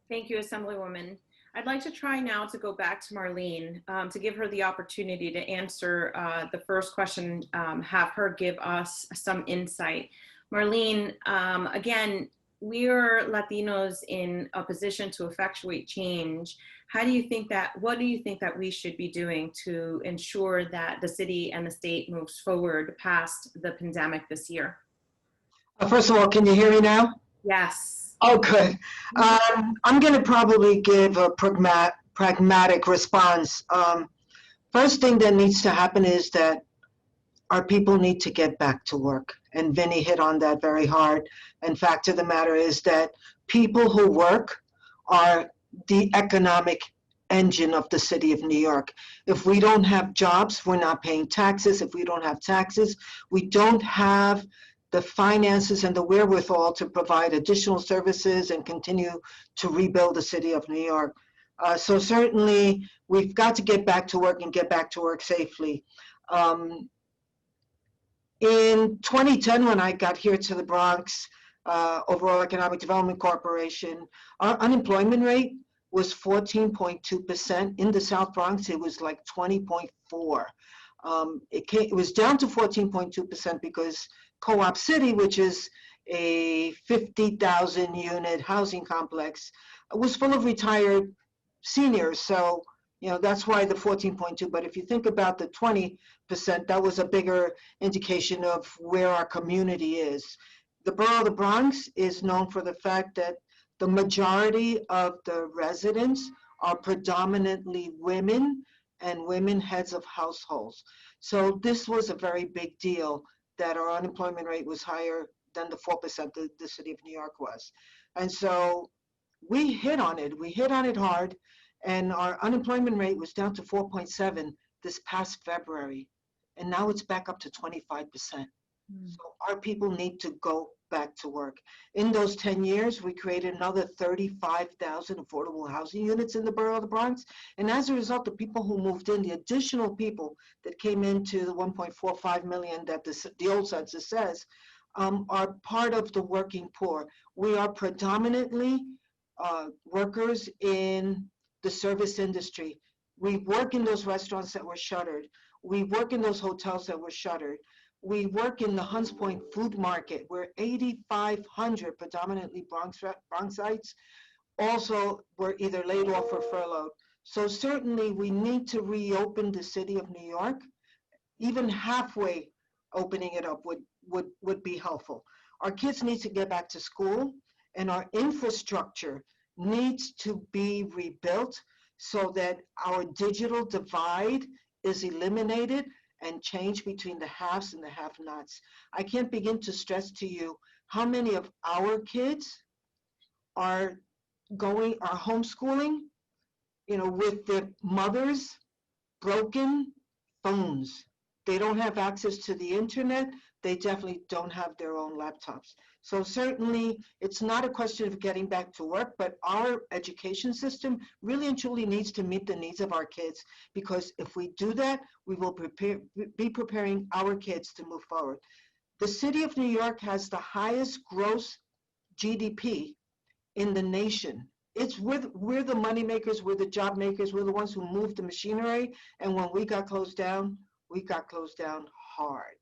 Thank you, Assemblywoman. I'd like to try now to go back to Marlene to give her the opportunity to answer the first question, have her give us some insight. Marlene, again, we are Latinos in a position to effectuate change. What do you think that we should be doing to ensure that the city and the state moves forward past the pandemic this year? First of all, can you hear me now? Yes. Oh, good. I'm going to probably give a pragmatic response. First thing that needs to happen is that our people need to get back to work. And Vinny hit on that very hard. And fact of the matter is that people who work are the economic engine of the city of New York. If we don't have jobs, we're not paying taxes. If we don't have taxes, we don't have the finances and the wherewithal to provide additional services and continue to rebuild the city of New York. So certainly we've got to get back to work and get back to work safely. In 2010, when I got here to the Bronx, Overall Economic Development Corporation, our unemployment rate was 14.2%. In the South Bronx, it was like 20.4. It was down to 14.2% because Co-op City, which is a 50,000 unit housing complex, was full of retired seniors. So, you know, that's why the 14.2. But if you think about the 20%, that was a bigger indication of where our community is. The borough of the Bronx is known for the fact that the majority of the residents are predominantly women and women heads of households. So this was a very big deal that our unemployment rate was higher than the 4% that the city of New York was. And so we hit on it. We hit on it hard. And our unemployment rate was down to 4.7 this past February. And now it's back up to 25%. So our people need to go back to work. In those 10 years, we created another 35,000 affordable housing units in the borough of the Bronx. And as a result, the people who moved in, the additional people that came into the 1.45 million that the old census says, are part of the working poor. We are predominantly workers in the service industry. We work in those restaurants that were shuttered. We work in those hotels that were shuttered. We work in the Hunts Point food market where 8,500 predominantly Bronxites also were either laid off or furloughed. So certainly we need to reopen the city of New York. Even halfway opening it up would be helpful. Our kids need to get back to school, and our infrastructure needs to be rebuilt so that our digital divide is eliminated and change between the haves and the have-nots. I can't begin to stress to you how many of our kids are homeschooling, you know, with their mothers' broken phones. They don't have access to the internet. They definitely don't have their own laptops. So certainly it's not a question of getting back to work, but our education system really and truly needs to meet the needs of our kids, because if we do that, we will be preparing our kids to move forward. The city of New York has the highest gross GDP in the nation. We're the money makers, we're the job makers, we're the ones who moved the machinery, and when we got closed down, we got closed down hard.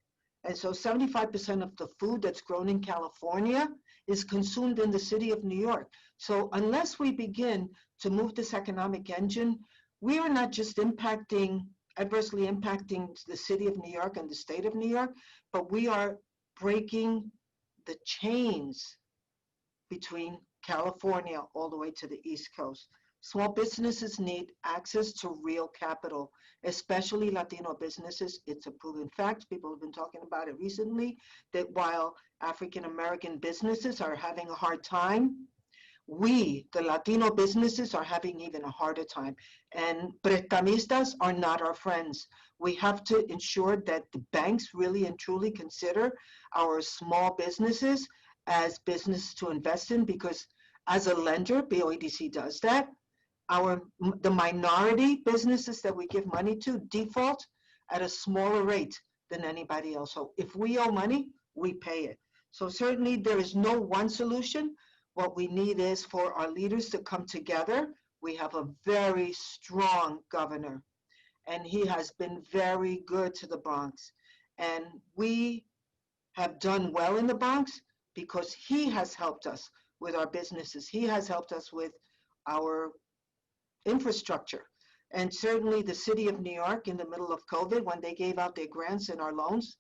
And so 75% of the food that's grown in California is consumed in the city of New York. So unless we begin to move this economic engine, we are not just adversely impacting the city of New York and the state of New York, but we are breaking the chains between California all the way to the East Coast. Small businesses need access to real capital, especially Latino businesses. It's a proven fact. People have been talking about it recently, that while African-American businesses are having a hard time, we, the Latino businesses, are having even a harder time. And prestamistas are not our friends. We have to ensure that the banks really and truly consider our small businesses as business to invest in, because as a lender, BOEDC does that. The minority businesses that we give money to default at a smaller rate than anybody else. So if we owe money, we pay it. So certainly there is no one solution. What we need is for our leaders to come together. We have a very strong governor, and he has been very good to the Bronx. And we have done well in the Bronx because he has helped us with our businesses. He has helped us with our infrastructure. And certainly the city of New York in the middle of COVID, when they gave out their grants and our loans,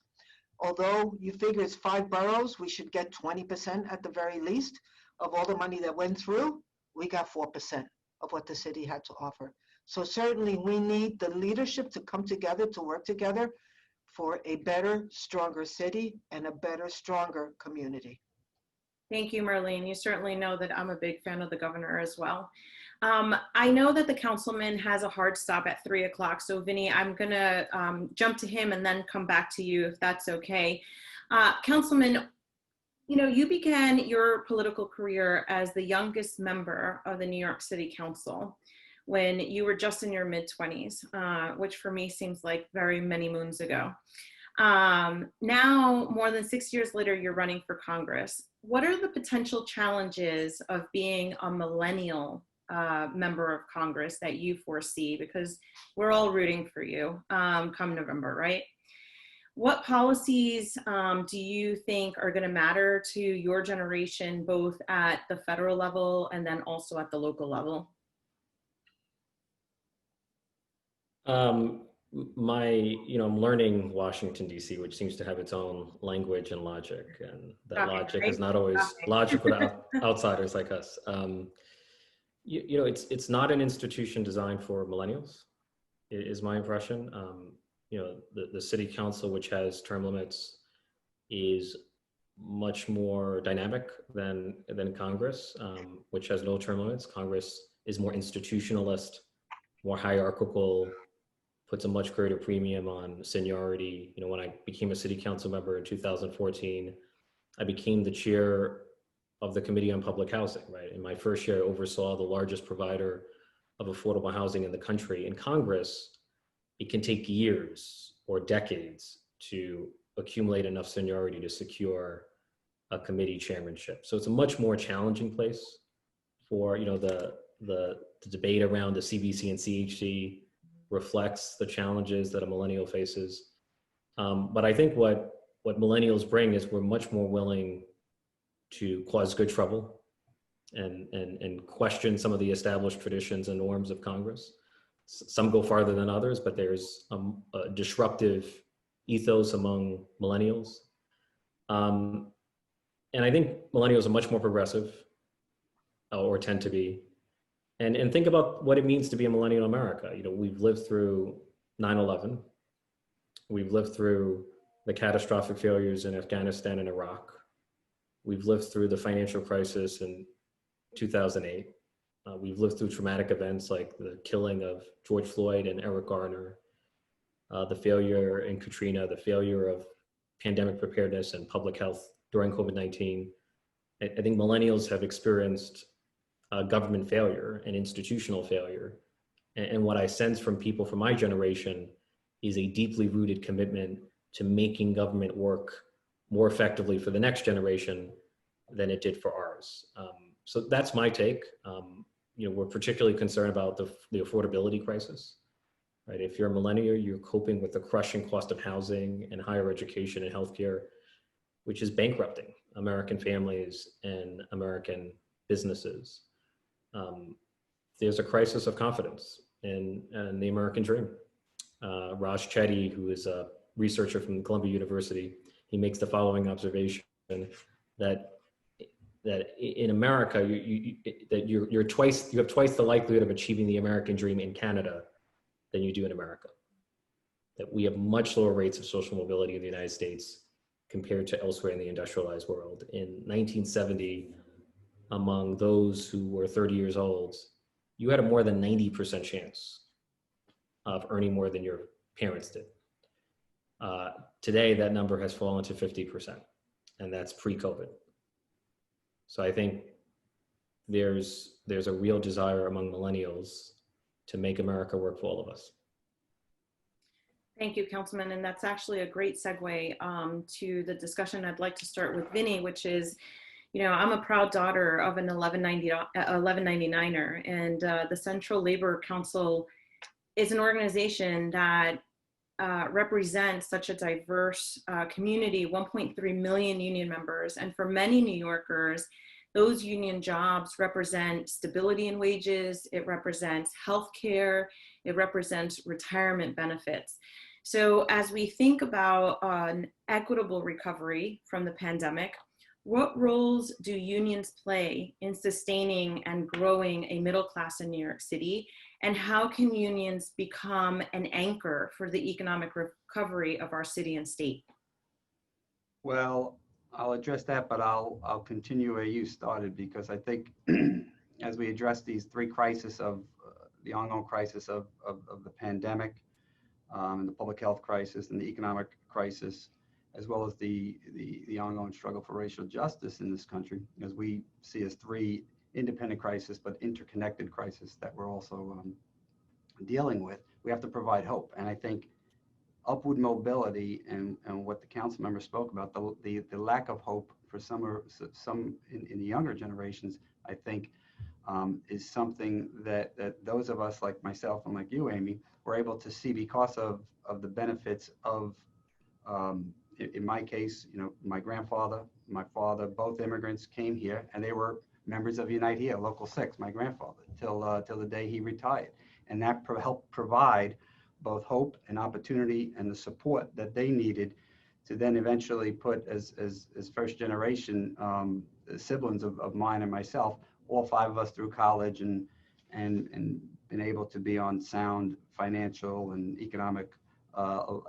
although you figure it's 5 boroughs, we should get 20% at the very least of all the money that went through. We got 4% of what the city had to offer. So certainly we need the leadership to come together, to work together for a better, stronger city and a better, stronger community. Thank you, Marlene. You certainly know that I'm a big fan of the governor as well. I know that the councilman has a hard stop at 3 o'clock. So Vinny, I'm gonna jump to him and then come back to you if that's okay. Councilman, you know, you began your political career as the youngest member of the New York City Council when you were just in your mid-20s, which for me seems like very many moons ago. Now, more than 6 years later, you're running for Congress. What are the potential challenges of being a millennial member of Congress that you foresee? Because we're all rooting for you come November, right? What policies do you think are going to matter to your generation, both at the federal level and then also at the local level? I'm learning Washington, D.C., which seems to have its own language and logic, and that logic is not always logical to outsiders like us. It's not an institution designed for millennials, is my impression. The city council, which has term limits, is much more dynamic than Congress, which has no term limits. Congress is more institutionalist, more hierarchical, puts a much greater premium on seniority. When I became a city council member in 2014, I became the chair of the Committee on Public Housing, right? In my first year, I oversaw the largest provider of affordable housing in the country. In Congress, it can take years or decades to accumulate enough seniority to secure a committee chairmanship. So it's a much more challenging place for, the debate around the CBC and CHC reflects the challenges that a millennial faces. But I think what millennials bring is we're much more willing to cause good trouble and question some of the established traditions and norms of Congress. Some go farther than others, but there's a disruptive ethos among millennials. And I think millennials are much more progressive, or tend to be. And think about what it means to be a millennial in America. We've lived through 9/11. We've lived through the catastrophic failures in Afghanistan and Iraq. We've lived through the financial crisis in 2008. We've lived through traumatic events like the killing of George Floyd and Eric Garner, the failure in Katrina, the failure of pandemic preparedness and public health during COVID-19. I think millennials have experienced government failure and institutional failure. And what I sense from people from my generation is a deeply rooted commitment to making government work more effectively for the next generation than it did for ours. So that's my take. We're particularly concerned about the affordability crisis, right? If you're a millennial, you're coping with the crushing cost of housing and higher education and healthcare, which is bankrupting American families and American businesses. There's a crisis of confidence in the American dream. Raj Chetty, who is a researcher from Columbia University, he makes the following observation that in America, you have twice the likelihood of achieving the American dream in Canada than you do in America. That we have much lower rates of social mobility in the United States compared to elsewhere in the industrialized world. In 1970, among those who were 30 years old, you had a more than 90% chance of earning more than your parents did. Today, that number has fallen to 50%, and that's pre-COVID. So I think there's a real desire among millennials to make America work for all of us. Thank you, Councilman. And that's actually a great segue to the discussion I'd like to start with Vinny, which is, I'm a proud daughter of an 1199er, and the Central Labor Council is an organization that represents such a diverse community, 1.3 million union members. And for many New Yorkers, those union jobs represent stability in wages, it represents healthcare, it represents retirement benefits. So as we think about an equitable recovery from the pandemic, what roles do unions play in sustaining and growing a middle class in New York City? And how can unions become an anchor for the economic recovery of our city and state? Well, I'll address that, but I'll continue where you started, because I think as we address these three crises of the ongoing crisis of the pandemic, and the public health crisis and the economic crisis, as well as the ongoing struggle for racial justice in this country, as we see as three independent crises but interconnected crises that we're also dealing with, we have to provide hope. And I think upward mobility and what the council member spoke about, the lack of hope for some in the younger generations, I think is something that those of us like myself and like you, Amy, were able to see because of the benefits of, in my case, you know, my grandfather, my father, both immigrants came here, and they were members of Unite Here, Local 6, my grandfather, till the day he retired. And that helped provide both hope and opportunity and the support that they needed to then eventually put as first generation siblings of mine and myself, all five of us through college and been able to be on sound financial and economic,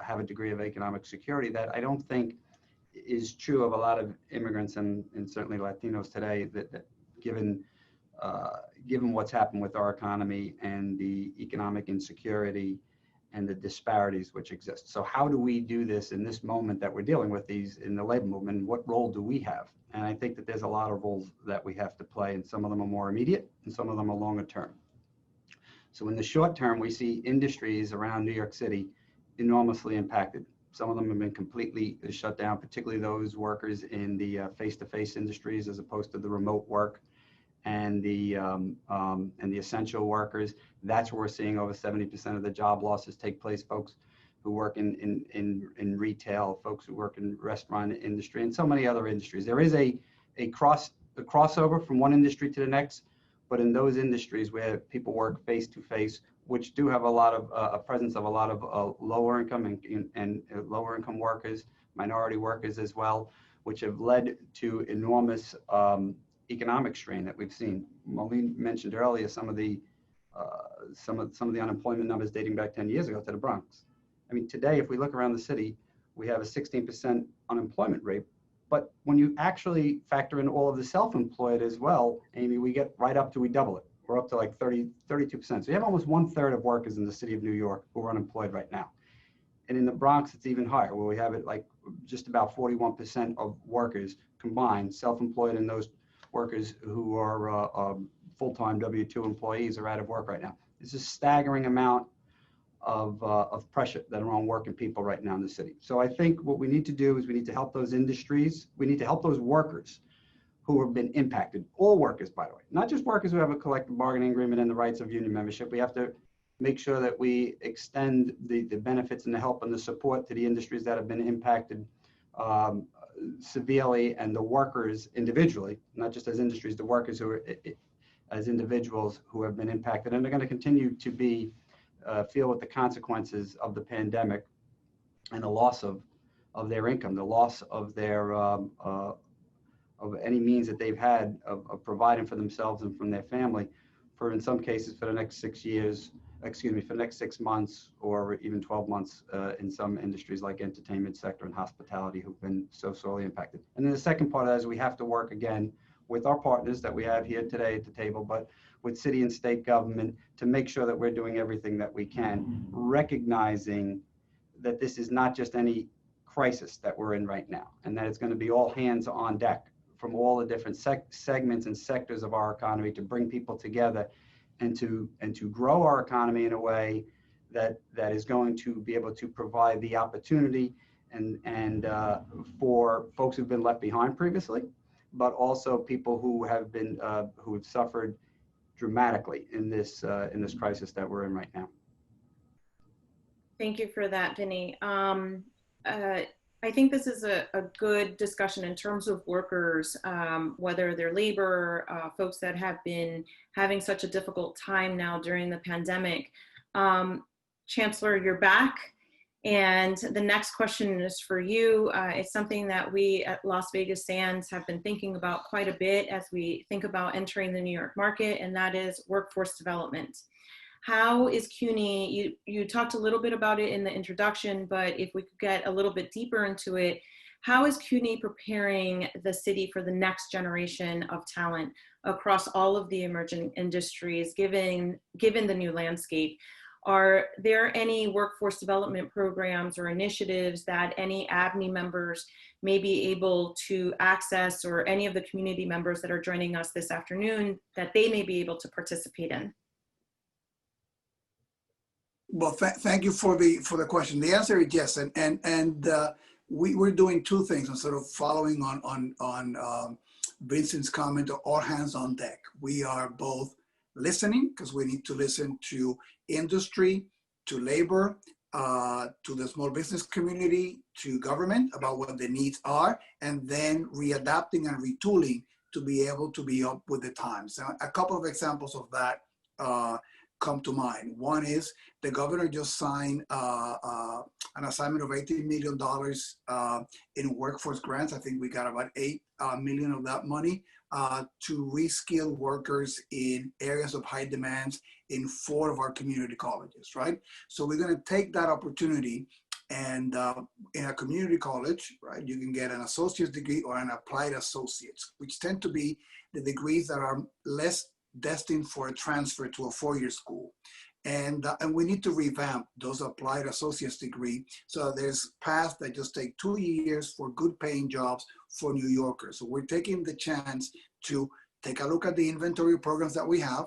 have a degree of economic security that I don't think is true of a lot of immigrants and certainly Latinos today, that given what's happened with our economy and the economic insecurity and the disparities which exist. So how do we do this in this moment that we're dealing with these in the labor movement? What role do we have? And I think that there's a lot of roles that we have to play, and some of them are more immediate and some of them are longer term. So in the short term, we see industries around New York City enormously impacted. Some of them have been completely shut down, particularly those workers in the face-to-face industries as opposed to the remote work and the essential workers. That's where we're seeing over 70% of the job losses take place. Folks who work in retail, folks who work in restaurant industry, and so many other industries. There is a crossover from one industry to the next, but in those industries where people work face to face, which do have a lot of a presence of a lot of lower income and lower income workers, minority workers as well, which have led to enormous economic strain that we've seen. Marlene mentioned earlier some of the unemployment numbers dating back 10 years ago to the Bronx. I mean, today, if we look around the city, we have a 16% unemployment rate. But when you actually factor in all of the self-employed as well, Amy, we get right up to, we double it. We're up to like 32%. So you have almost 1/3 of workers in the city of New York who are unemployed right now. And in the Bronx, it's even higher, where we have it like just about 41% of workers combined, self-employed, and those workers who are full-time W-2 employees are out of work right now. It's a staggering amount of pressure that are on working people right now in the city. So I think what we need to do is we need to help those industries. We need to help those workers who have been impacted. All workers, by the way, not just workers who have a collective bargaining agreement and the rights of union membership. We have to make sure that we extend the benefits and the help and the support to the industries that have been impacted severely, and the workers individually, not just as industries, the workers who are as individuals who have been impacted, and they're going to continue to be feel with the consequences of the pandemic and the loss of their income, the loss of their of any means that they've had of providing for themselves and from their family for, in some cases, for the next 6 years, for the next 6 months or even 12 months in some industries like entertainment sector and hospitality who've been so sorely impacted. And then the second part of that is we have to work again with our partners that we have here today at the table, but with city and state government to make sure that we're doing everything that we can, recognizing that this is not just any crisis that we're in right now, and that it's going to be all hands on deck from all the different segments and sectors of our economy to bring people together and to grow our economy in a way that is going to be able to provide the opportunity and for folks who've been left behind previously, but also people who have been who have suffered dramatically in this crisis that we're in right now. Thank you for that, Vinny. I think this is a good discussion in terms of workers, whether they're labor, folks that have been having such a difficult time now during the pandemic. Chancellor, you're back. And the next question is for you. It's something that we at Las Vegas Sands have been thinking about quite a bit as we think about entering the New York market, and that is workforce development. How is CUNY, you talked a little bit about it in the introduction, but if we could get a little bit deeper into it, how is CUNY preparing the city for the next generation of talent across all of the emerging industries, given the new landscape? Are there any workforce development programs or initiatives that any ABNY members may be able to access, or any of the community members that are joining us this afternoon that they may be able to participate in? Well, thank you for the question. The answer is yes, and we're doing two things, and sort of following on Vincent's comment, all hands on deck. We are both listening, because we need to listen to industry, to labor, to the small business community, to government about what the needs are, and then readapting and retooling to be able to be up with the times. Now, a couple of examples of that come to mind. One is the governor just signed an assignment of $18 million in workforce grants. I think we got about $8 million of that money to reskill workers in areas of high demands in 4 of our community colleges, right? So we're gonna take that opportunity, and in a community college, right, you can get an associate's degree or an applied associate's, which tend to be the degrees that are less destined for a transfer to a 4-year school. And we need to revamp those applied associate's degree. So there's paths that just take 2 years for good paying jobs for New Yorkers. So we're taking the chance to take a look at the inventory programs that we have,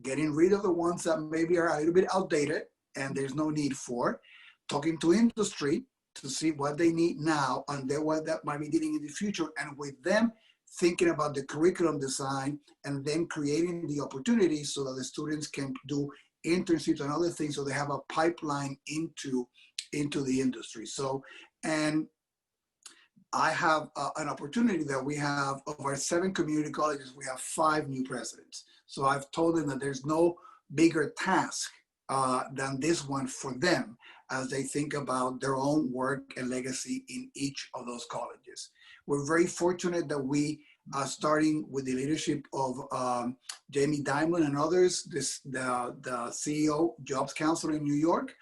getting rid of the ones that maybe are a little bit outdated and there's no need for, talking to industry to see what they need now and then what that might be needing in the future, and with them thinking about the curriculum design and then creating the opportunities so that the students can do internships and other things, so they have a pipeline into the industry. So, and I have an opportunity that we have of our 7 community colleges, we have 5 new presidents. So I've told them that there's no bigger task than this one for them as they think about their own work and legacy in each of those colleges. We're very fortunate that we are starting with the leadership of Jamie Dimon and others, the CEO Jobs Council in New York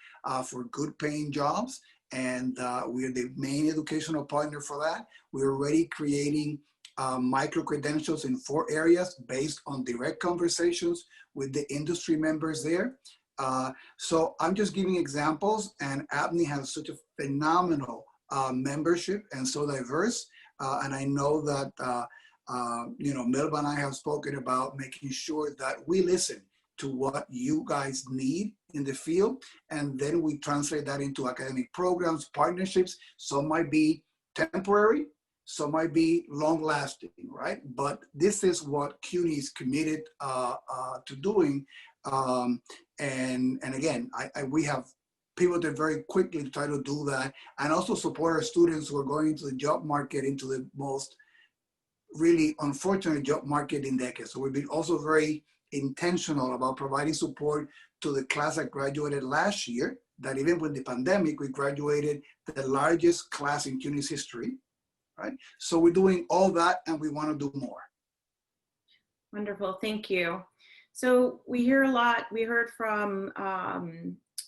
for good paying jobs. And we're the main educational partner for that. We're already creating micro-credentials in 4 areas based on direct conversations with the industry members there. So I'm just giving examples, and ABNY has such a phenomenal membership and so diverse. And I know that, Melba and I have spoken about making sure that we listen to what you guys need in the field, and then we translate that into academic programs, partnerships. Some might be temporary, some might be long-lasting, right? But this is what CUNY is committed to doing. And again, we have pivoted very quickly to try to do that, and also support our students who are going into the job market, into the most really unfortunate job market in decades. So we've been also very intentional about providing support to the class that graduated last year, that even with the pandemic, we graduated the largest class in CUNY's history, right? So we're doing all that, and we want to do more. Wonderful, thank you. So we hear a lot, we heard from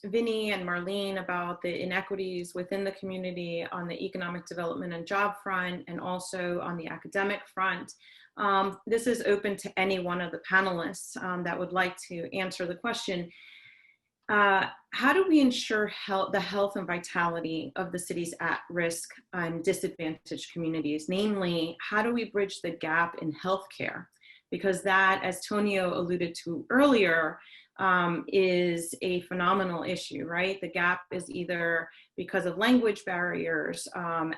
Vinny and Marlene about the inequities within the community on the economic development and job front, and also on the academic front. This is open to any one of the panelists that would like to answer the question. How do we ensure the health and vitality of the city's at-risk and disadvantaged communities? Namely, how do we bridge the gap in healthcare? Because that, as Tonyo alluded to earlier, is a phenomenal issue, right? The gap is either because of language barriers,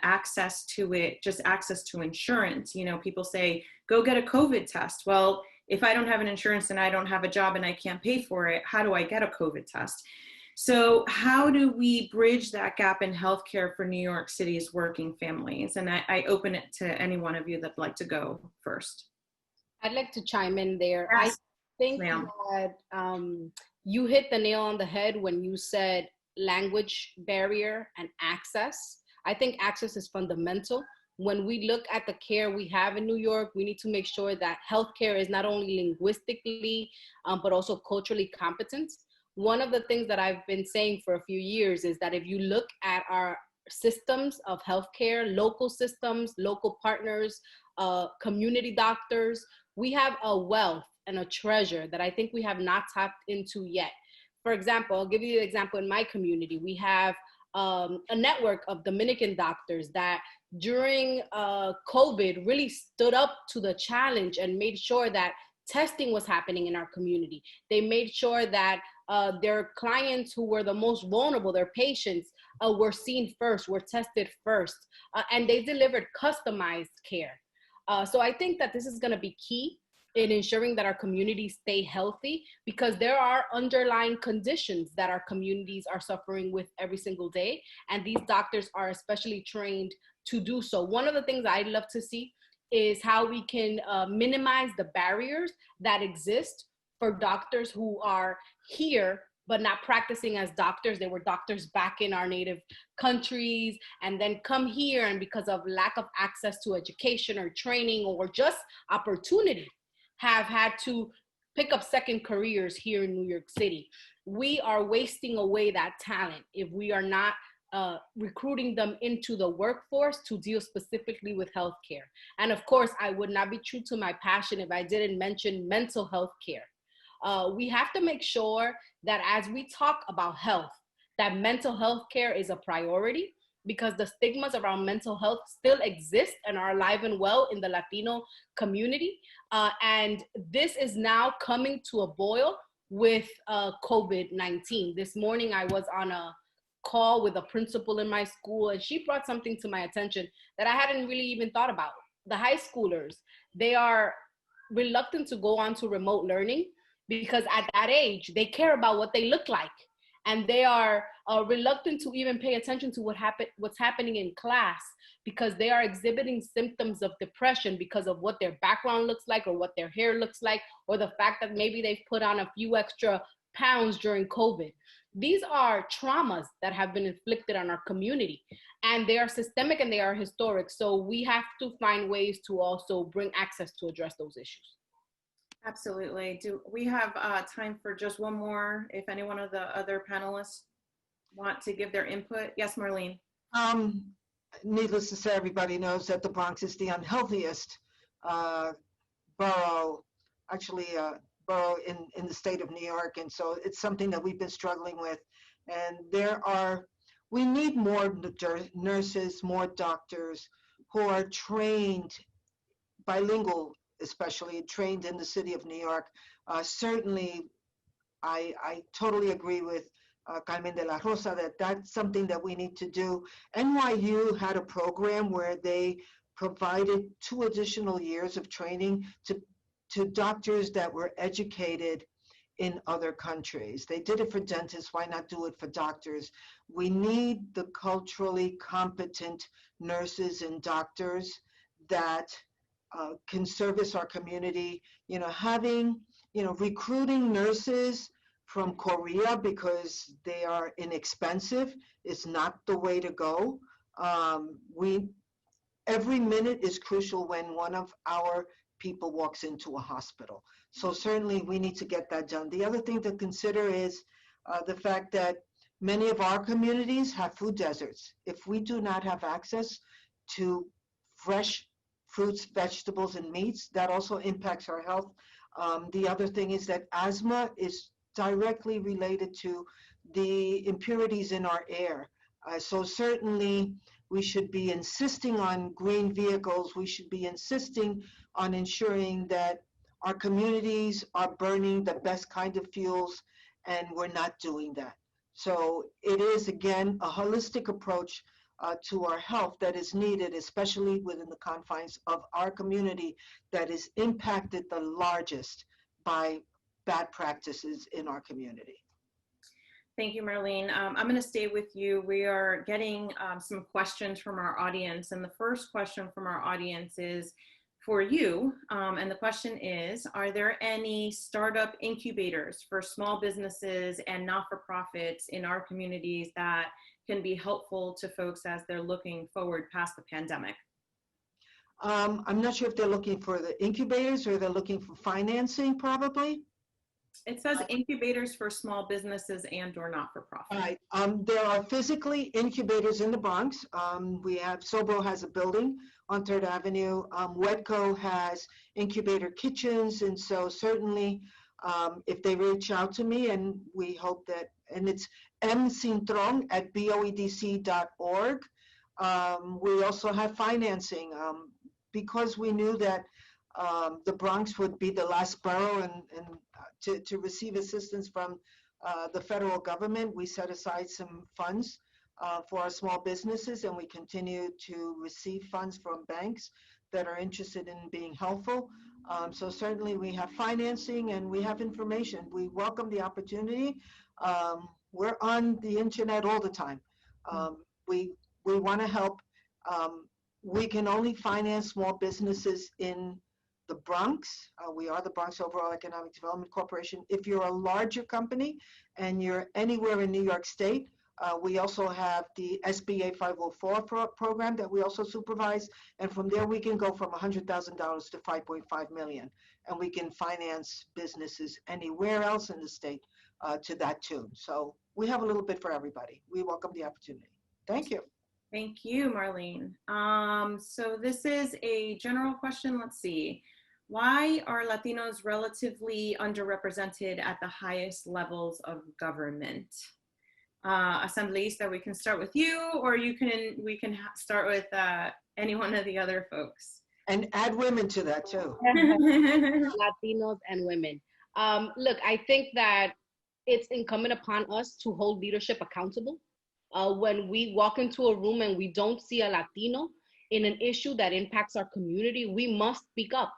access to it, just access to insurance. You know, people say, go get a COVID test. Well, if I don't have an insurance and I don't have a job and I can't pay for it, how do I get a COVID test? So how do we bridge that gap in healthcare for New York City's working families? And I open it to any one of you that'd like to go first. I'd like to chime in there. Yes, I think ma'am. that you hit the nail on the head when you said language barrier and access. I think access is fundamental. When we look at the care we have in New York, we need to make sure that healthcare is not only linguistically, but also culturally competent. One of the things that I've been saying for a few years is that if you look at our systems of healthcare, local systems, local partners, community doctors, we have a wealth and a treasure that I think we have not tapped into yet. For example, I'll give you an example in my community. We have a network of Dominican doctors that during COVID really stood up to the challenge and made sure that testing was happening in our community. They made sure that their clients who were the most vulnerable, their patients, were seen first, were tested first, and they delivered customized care. So I think that this is going to be key in ensuring that our communities stay healthy, because there are underlying conditions that our communities are suffering with every single day, and these doctors are especially trained to do so. One of the things I'd love to see is how we can minimize the barriers that exist for doctors who are here but not practicing as doctors. They were doctors back in our native countries and then come here, and because of lack of access to education or training or just opportunity, have had to pick up second careers here in New York City. We are wasting away that talent if we are not recruiting them into the workforce to deal specifically with healthcare. And of course, I would not be true to my passion if I didn't mention mental health care. We have to make sure that as we talk about health, that mental health care is a priority, because the stigmas around mental health still exist and are alive and well in the Latino community. And this is now coming to a boil with COVID-19. This morning, I was on a call with a principal in my school, and she brought something to my attention that I hadn't really even thought about. The high schoolers, they are reluctant to go on to remote learning because at that age, they care about what they look like. And they are reluctant to even pay attention to what's happening in class, because they are exhibiting symptoms of depression because of what their background looks like or what their hair looks like, or the fact that maybe they've put on a few extra pounds during COVID. These are traumas that have been inflicted on our community, and they are systemic and they are historic. So we have to find ways to also bring access to address those issues. Absolutely. Do we have time for just one more, if any one of the other panelists want to give their input? Yes, Marlene. Needless to say, everybody knows that the Bronx is the unhealthiest borough, actually borough in the state of New York. And so it's something that we've been struggling with. And we need more nurses, more doctors who are trained, bilingual, especially trained in the city of New York. Certainly, I totally agree with Carmen de la Rosa that that's something that we need to do. NYU had a program where they provided 2 additional years of training to doctors that were educated in other countries. They did it for dentists, why not do it for doctors? We need the culturally competent nurses and doctors that can service our community. Recruiting nurses from Korea because they are inexpensive is not the way to go. Every minute is crucial when one of our people walks into a hospital. So certainly we need to get that done. The other thing to consider is the fact that many of our communities have food deserts. If we do not have access to fresh fruits, vegetables, and meats, that also impacts our health. The other thing is that asthma is directly related to the impurities in our air. So certainly we should be insisting on green vehicles. We should be insisting on ensuring that our communities are burning the best kind of fuels, and we're not doing that. So it is, again, a holistic approach to our health that is needed, especially within the confines of our community that is impacted the largest by bad practices in our community. Thank you, Marlene. I'm going to stay with you. We are getting some questions from our audience. And the first question from our audience is for you. And the question is, are there any startup incubators for small businesses and not-for-profits in our communities that can be helpful to folks as they're looking forward past the pandemic? I'm not sure if they're looking for the incubators or they're looking for financing, probably. It says incubators for small businesses and or not-for-profit. All right. There are physically incubators in the Bronx. We have, Sobro has a building on 3rd Avenue. Wedco has incubator kitchens. And so certainly if they reach out to me, and we hope that, and it's mcintron@boedc.org. We also have financing because we knew that the Bronx would be the last borough and to receive assistance from the federal government. We set aside some funds for our small businesses, and we continue to receive funds from banks that are interested in being helpful. So certainly we have financing and we have information. We welcome the opportunity. We're on the internet all the time. We want to help. We can only finance small businesses in the Bronx. We are the Bronx Overall Economic Development Corporation. If you're a larger company and you're anywhere in New York State, we also have the SBA 504 program that we also supervise. And from there, we can go from $100,000 to $5.5 million. And we can finance businesses anywhere else in the state to that tune. So we have a little bit for everybody. We welcome the opportunity. Thank you. Thank you, Marlene. So this is a general question. Let's see. Why are Latinos relatively underrepresented at the highest levels of government? Asambleísta, we can start with you, or we can start with any one of the other folks. And add women to that too. Latinos and women. Look, I think that it's incumbent upon us to hold leadership accountable. When we walk into a room and we don't see a Latino in an issue that impacts our community, we must speak up.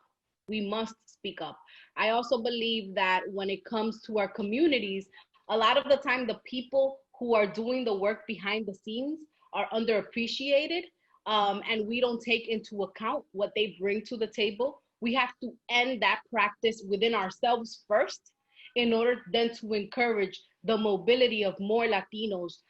We must speak up. I also believe that when it comes to our communities, a lot of the time, the people who are doing the work behind the scenes are underappreciated, and we don't take into account what they bring to the table. We have to end that practice within ourselves first in order then to encourage the mobility of more Latinos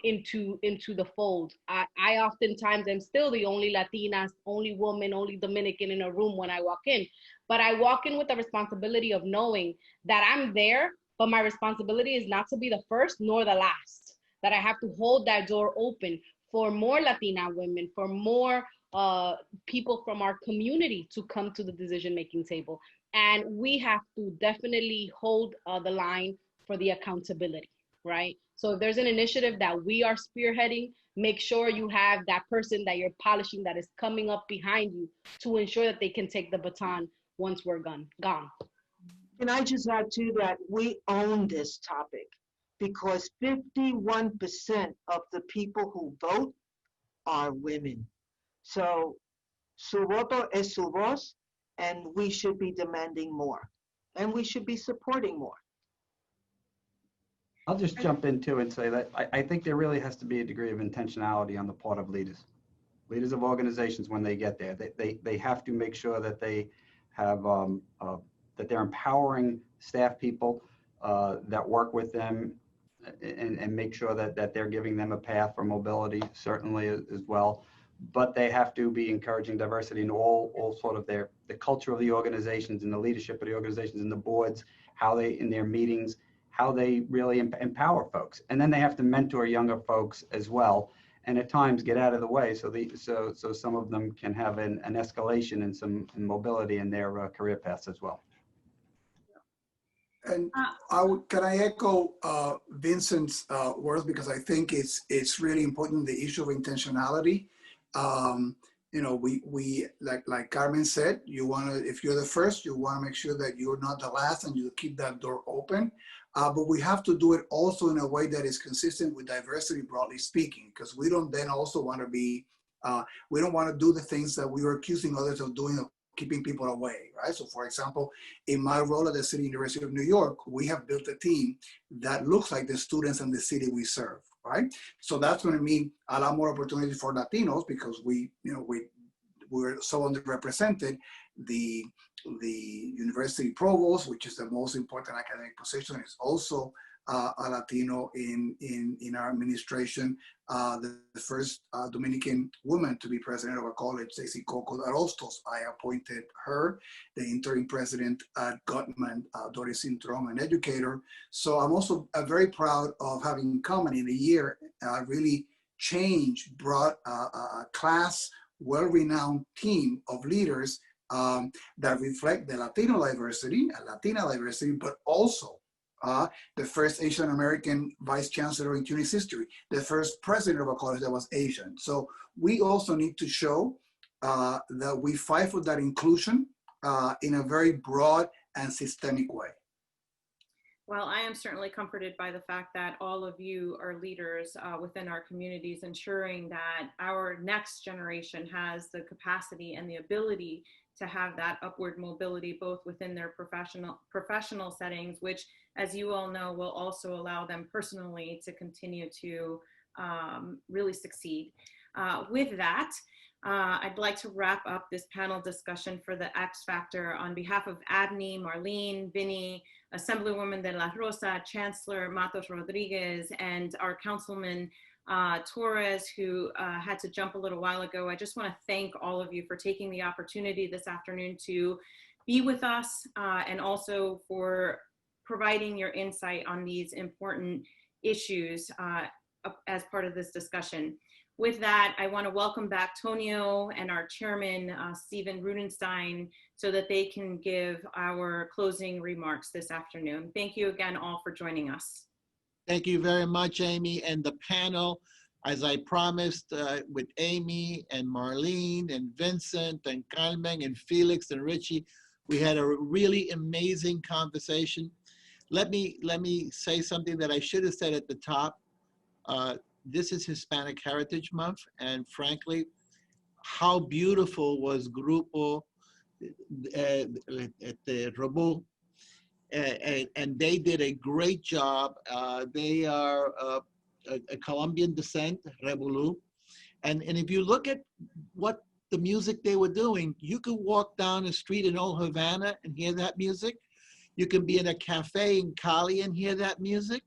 into the fold. I oftentimes am still the only Latina, only woman, only Dominican in a room when I walk in, but I walk in with the responsibility of knowing that I'm there, but my responsibility is not to be the first nor the last, that I have to hold that door open for more Latina women, for more people from our community to come to the decision-making table. And we have to definitely hold the line for the accountability, right? So if there's an initiative that we are spearheading, make sure you have that person that you're polishing that is coming up behind you to ensure that they can take the baton once we're gone. Can I just add to that, we own this topic because 51% of the people who vote are women. So su voto es su voz, and we should be demanding more, and we should be supporting more. I'll just jump in too and say that I think there really has to be a degree of intentionality on the part of leaders of organizations when they get there. They have to make sure that they have that they're empowering staff people that work with them and make sure that they're giving them a path for mobility, certainly as well. But they have to be encouraging diversity in all sort of the culture of the organizations and the leadership of the organizations and the boards, how they, in their meetings, how they really empower folks. And then they have to mentor younger folks as well, and at times get out of the way so some of them can have an escalation and some mobility in their career paths as well. And can I echo Vincent's words, because I think it's really important, the issue of intentionality. You know, we like Carmen said, you want to, if you're the first, you want to make sure that you're not the last and you keep that door open. But we have to do it also in a way that is consistent with diversity, broadly speaking, because we don't then also want to be, we don't want to do the things that we were accusing others of doing keeping people away, right? So for example, in my role at the City University of New York, we have built a team that looks like the students in the city we serve, right? So that's going to mean a lot more opportunities for Latinos because we're so underrepresented. The university provost, which is the most important academic position, is also a Latino in our administration. The first Dominican woman to be president of a college, Stacy Coco Arostos, I appointed her. The interim president at Gutman, Doris Introm, an educator. So I'm also very proud of having come and in a year really brought a class, well-renowned team of leaders that reflect the Latino diversity, Latina diversity, but also the first Asian American vice chancellor in CUNY's history, the first president of a college that was Asian. So we also need to show that we fight for that inclusion in a very broad and systemic way. Well, I am certainly comforted by the fact that all of you are leaders within our communities, ensuring that our next generation has the capacity and the ability to have that upward mobility, both within their professional settings, which, as you all know, will also allow them personally to continue to really succeed. With that, I'd like to wrap up this panel discussion for the X Factor on behalf of ABNY, Marlene, Vinny, Assemblywoman De La Rosa, Chancellor Matos Rodriguez, and our Councilman Torres, who had to jump a little while ago. I just want to thank all of you for taking the opportunity this afternoon to be with us and also for providing your insight on these important issues as part of this discussion. With that, I want to welcome back Tonyo and our chairman, Stephen Rudenstein, so that they can give our closing remarks this afternoon. Thank you again all for joining us. Thank you very much, Amy, and the panel. As I promised with Amy and Marlene and Vincent and Carmen and Felix and Richie, we had a really amazing conversation. Let me say something that I should have said at the top. This is Hispanic Heritage Month, and frankly, how beautiful was Grupo Rebu, and they did a great job. They are a Colombian descent, Rebulu, and if you look at what the music they were doing, you could walk down the street in Old Havana and hear that music. You can be in a cafe in Cali and hear that music.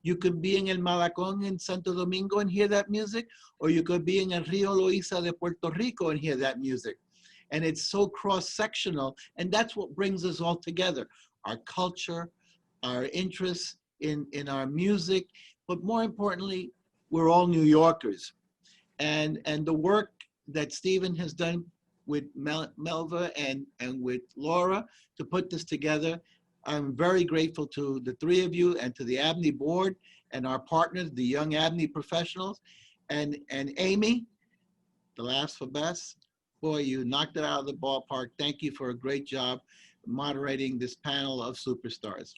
You could be in El Malacón in Santo Domingo and hear that music, or you could be in El Rio Loíza de Puerto Rico and hear that music. And it's so cross-sectional, and that's what brings us all together. Our culture, our interests in our music, but more importantly, we're all New Yorkers. And the work that Stephen has done with Melva and with Laura to put this together, I'm very grateful to the three of you and to the ABNY board and our partners, the young ABNY professionals. And Amy, the last for best, boy, you knocked it out of the ballpark. Thank you for a great job moderating this panel of superstars.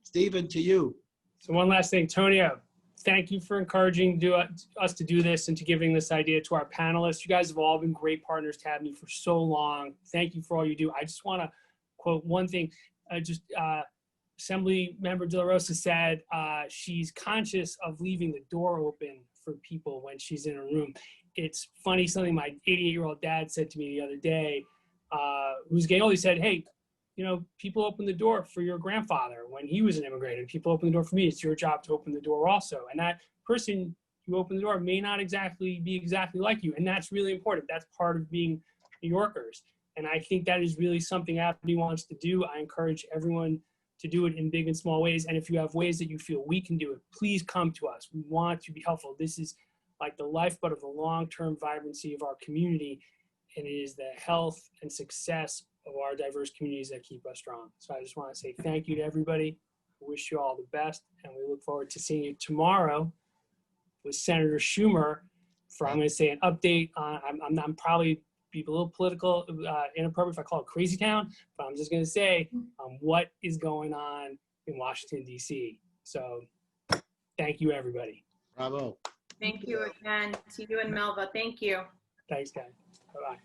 Stephen, to you. So one last thing, Tonyo, thank you for encouraging us to do this and to giving this idea to our panelists. You guys have all been great partners to ABNY for so long. Thank you for all you do. I just want to quote one thing. Assembly Member De La Rosa said she's conscious of leaving the door open for people when she's in a room. It's funny, something my 88-year-old dad said to me the other day, who's gay old. He said, hey, you know, people open the door for your grandfather when he was an immigrant, and people open the door for me. It's your job to open the door also. And that person who opened the door may not be exactly like you. And that's really important. That's part of being New Yorkers. And I think that is really something ABNY wants to do. I encourage everyone to do it in big and small ways. And if you have ways that you feel we can do it, please come to us. We want to be helpful. This is like the lifeblood of the long-term vibrancy of our community. And it is the health and success of our diverse communities that keep us strong. So I just want to say thank you to everybody. I wish you all the best. And we look forward to seeing you tomorrow with Senator Schumer for, I'm going to say, an update on, I'm probably be a little political, inappropriate if I call it Crazy Town, but I'm just going to say what is going on in Washington, D.C. So thank you, everybody. Bravo. Thank you again to you and Melva. Thank you. Thanks, guys. Bye-bye.